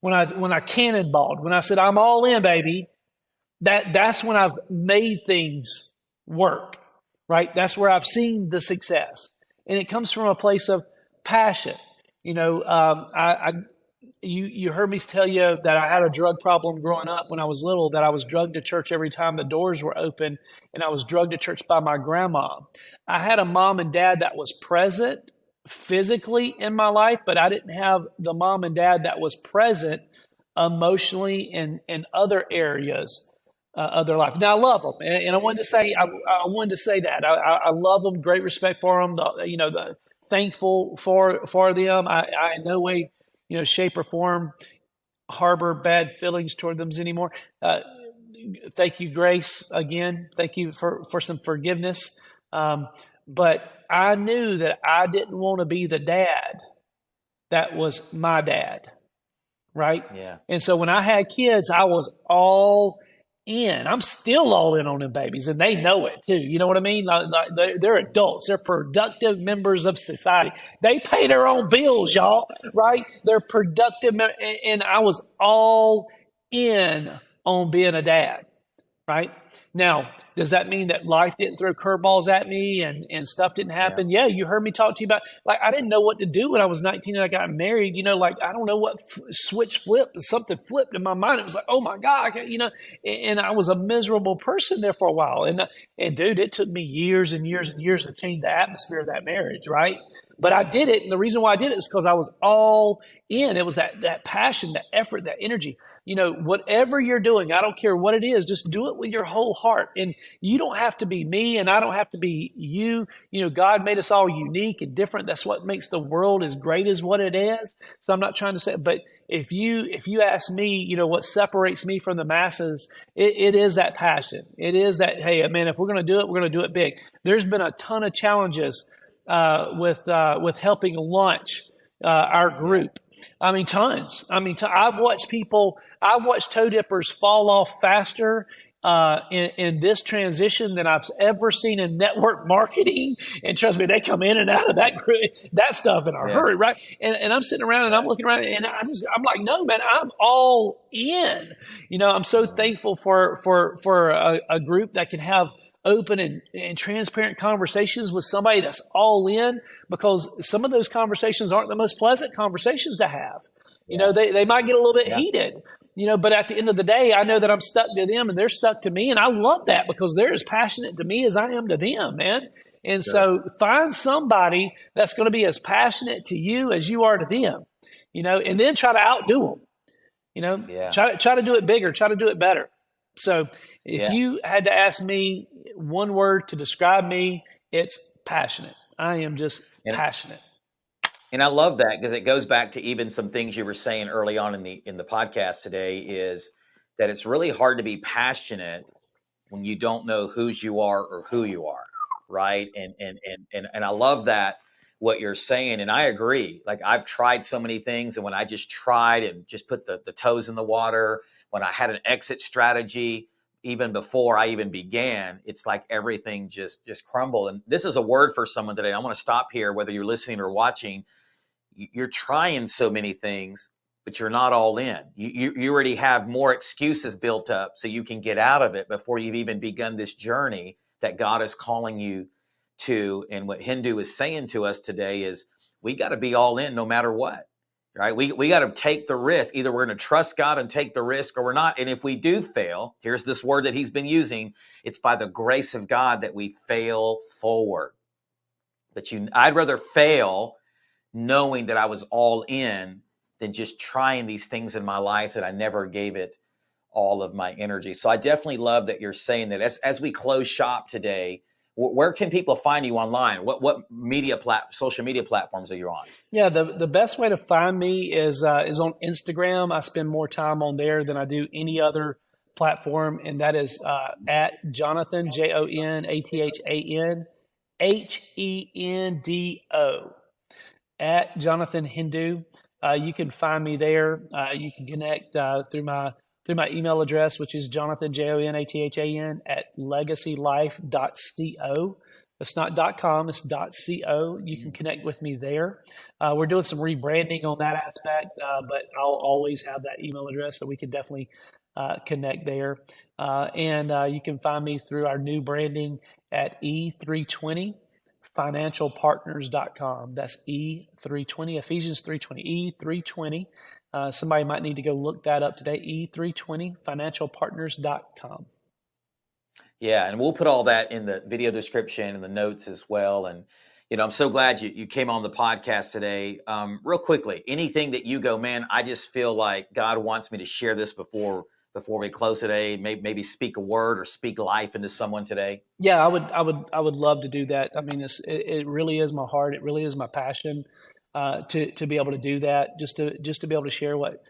when I cannonballed, when I said I'm all in, baby, that's when I've made things work, right? That's where I've seen the success, and it comes from a place of passion. You heard me tell you that I had a drug problem growing up when I was little, that I was drugged to church every time the doors were open, and I was drugged to church by my grandma. I had a mom and dad that was present physically in my life, but I didn't have the mom and dad that was present emotionally in other areas of their life. Now I love them, and I wanted to say that I love them, great respect for them. The thankful for them. I in no way, shape or form harbor bad feelings toward them anymore. Thank you, Grace, again. Thank you for some forgiveness. But I knew that I didn't want to be the dad that was my dad, right? Yeah. And so when I had kids, I was all in. I'm still all in on them babies, and they know it too. You know what I mean? Like they're adults. They're productive members of society. They pay their own bills, y'all, right? They're productive, and I was all in on being a dad, right? Now, does that mean that life didn't throw curveballs at me and stuff didn't happen? Yeah, you heard me talk to you about, like, I didn't know what to do when I was 19 and I got married. Like, I don't know what switch flipped. Something flipped in my mind. It was like, oh my God, and I was a miserable person there for a while. And dude, it took me years and years and years to change the atmosphere of that marriage, right? But I did it. And the reason why I did it is because I was all in. It was that passion, that effort, that energy. Whatever you're doing, I don't care what it is, just do it with your whole heart. And you don't have to be me, and I don't have to be you. God made us all unique and different. That's what makes the world as great as what it is. So I'm not trying to say, but if you ask me, what separates me from the masses, it is that passion. It is that, hey, man, if we're going to do it, we're going to do it big. There's been a ton of challenges with helping launch our group. I mean, tons. I've watched toe dippers fall off faster in this transition than I've ever seen in network marketing. And trust me, they come in and out of that stuff in a hurry, right? And I'm sitting around and I'm looking around and I'm like, no, man, I'm all in. I'm so thankful for a group that can have open and transparent conversations with somebody that's all in, because some of those conversations aren't the most pleasant conversations to have. They might get a little bit heated, but at the end of the day, I know that I'm stuck to them and they're stuck to me. And I love that because they're as passionate to me as I am to them, man. And so find somebody that's going to be as passionate to you as you are to them, and then try to outdo them, try to do it bigger, try to do it better. So if you had to ask me one word to describe me, it's passionate. I am just passionate. And I love that because it goes back to even some things you were saying early on in the podcast today, is that it's really hard to be passionate when you don't know whose you are or who you are, right? And I love that, what you're saying, and I agree. Like, I've tried so many things, and when I just tried and just put the toes in the water, when I had an exit strategy, even before I even began, it's like everything just crumbled. And this is a word for someone today. I want to stop here, whether you're listening or watching. You're trying so many things, but you're not all in. You already have more excuses built up so you can get out of it before you've even begun this journey that God is calling you to. And what Hendo is saying to us today is we got to be all in no matter what, right? We got to take the risk. Either we're going to trust God and take the risk or we're not. And if we do fail, here's this word that he's been using. It's by the grace of God that we fail forward. But I'd rather fail knowing that I was all in than just trying these things in my life that I never gave it all of my energy. So I definitely love that you're saying that. As we close shop today, where can people find you online? What social media platforms are you on? Yeah, the best way to find me is on Instagram. I spend more time on there than I do any other platform, and that is at Jonathan, JONATHAN HENDO, at Jonathan Hendo. You can find me there. You can connect through my email address, which is Jonathan, JONATHAN @legacylife.co. It's not .com, it's .co. You can connect with me there. We're doing some rebranding on that aspect, but I'll always have that email address, so we can definitely connect there. And you can find me through our new branding at E320 financialpartners.com. That's E320, Ephesians 320, E320. Somebody might need to go look that up today, E320 financialpartners.com. Yeah, and we'll put all that in the video description and the notes as well. And I'm so glad you came on the podcast today. Real quickly, anything that you go, man, I just feel like God wants me to share this before we close today. Maybe speak a word or speak life into someone today. Yeah, I would love to do that. I mean, it really is my heart. It really is my passion to be able to do that. Just to be able to share what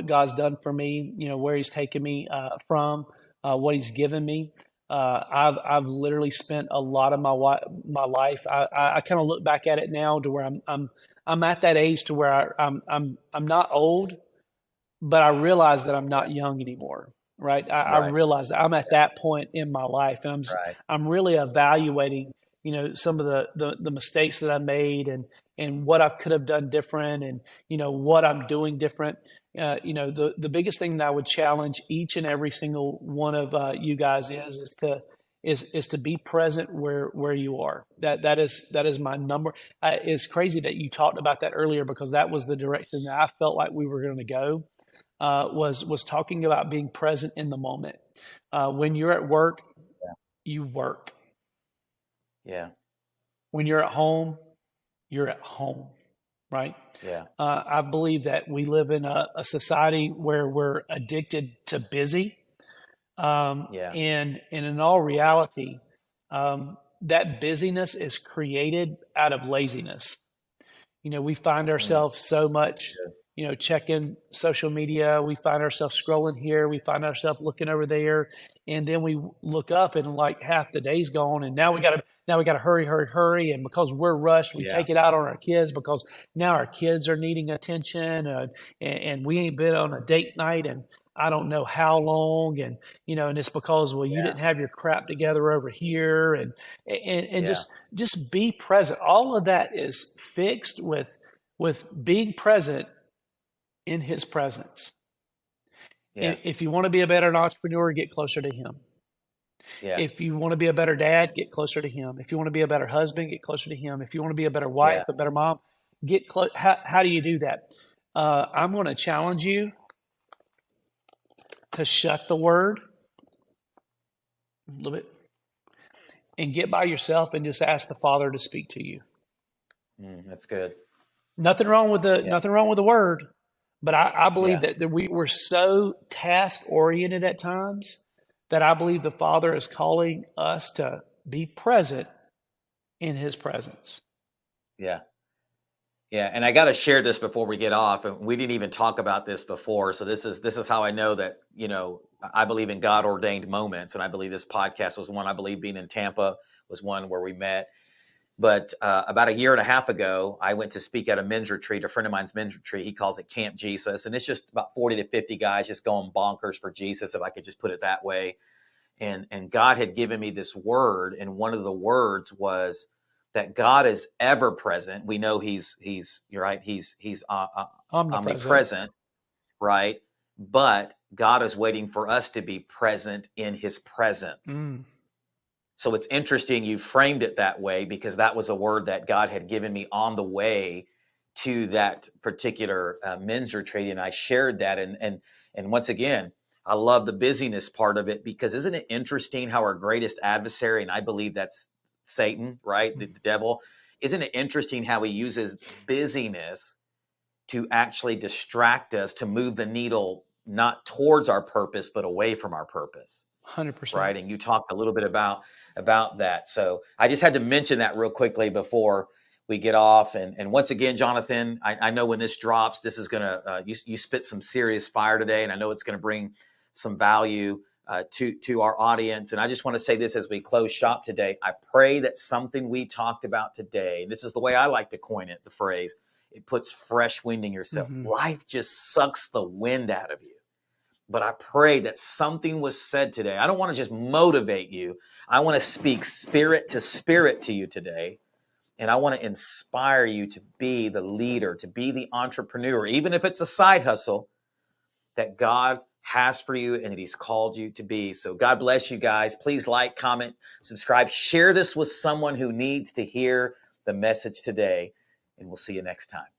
God's done for me. Where He's taken me from, what He's given me. I've literally spent a lot of my life. I kind of look back at it now to where I'm at that age to where I'm not old, but I realize that I'm not young anymore. Right. I Right. realize that I'm at that point in my life, and Right. I'm really evaluating, some of the mistakes that I made, and what I could have done different, and, what I'm doing different. The biggest thing that I would challenge each and every single one of you guys is to be present where you are. That is my number. It's crazy that you talked about that earlier, because that was the direction that I felt like we were going to go. Was talking about being present in the moment. When you're at work, Yeah. you work. Yeah. When you're at home, you're at home, right? Yeah. I believe that we live in a society where we're addicted to busy. Yeah. And in all reality, that busyness is created out of laziness. We find Mm. ourselves so much, checking social media. We find ourselves scrolling here. We find ourselves looking over there, and then we look up and like half the day's gone. And now we gotta hurry. And because we're rushed, we Yeah. take it out on our kids, because now our kids are needing attention, and we ain't been on a date night and I don't know how long, and and it's because, well, you Yeah. didn't have your crap together over here, and Yeah. just be present. All of that is fixed with being present in His presence. Yeah. If you want to be a better entrepreneur, get closer to Him. Yeah. If you want to be a better dad, get closer to Him. If you want to be a better husband, get closer to Him. If you want to be a better wife, Yeah. a better mom, get close. How do you do that? I'm going to challenge you to shut the Word a little bit and get by yourself and just ask the Father to speak to you. That's good. Nothing wrong with the Word, but I believe Yeah. that we're so task oriented at times that I believe the Father is calling us to be present in His presence. Yeah. Yeah, and I got to share this before we get off. And we didn't even talk about this before, so this is how I know that I believe in God ordained moments, and I believe this podcast was one. I believe being in Tampa was one where we met. But about a year and a half ago, I went to speak at a men's retreat. A friend of mine's men's retreat. He calls it Camp Jesus, and it's just about 40 to 50 guys just going bonkers for Jesus, if I could just put it that way. And God had given me this word, and one of the words was that God is ever present. We know you're right. He's omnipresent, right? But God is waiting for us to be present in His presence. So it's interesting you framed it that way, because that was a word that God had given me on the way to that particular men's retreat, and I shared that. And once again, I love the busyness part of it, because isn't it interesting how our greatest adversary, and I believe that's Satan, right? The devil. Isn't it interesting how he uses busyness to actually distract us, to move the needle not towards our purpose, but away from our purpose? 100%. Right. And you talked a little bit about that. So I just had to mention that real quickly before we get off. And once again, Jonathan, I know when this drops, this is going to, you spit some serious fire today, and I know it's going to bring some value to our audience. And I just want to say this as we close shop today. I pray that something we talked about today, this is the way I like to coin it, the phrase, it puts fresh wind in your sails. Life just sucks the wind out of you. But I pray that something was said today. I don't want to just motivate you. I want to speak spirit to you today. And I want to inspire you to be the leader, to be the entrepreneur, even if it's a side hustle that God has for you and that he's called you to be. So God bless you guys. Please like, comment, subscribe, share this with someone who needs to hear the message today. And we'll see you next time.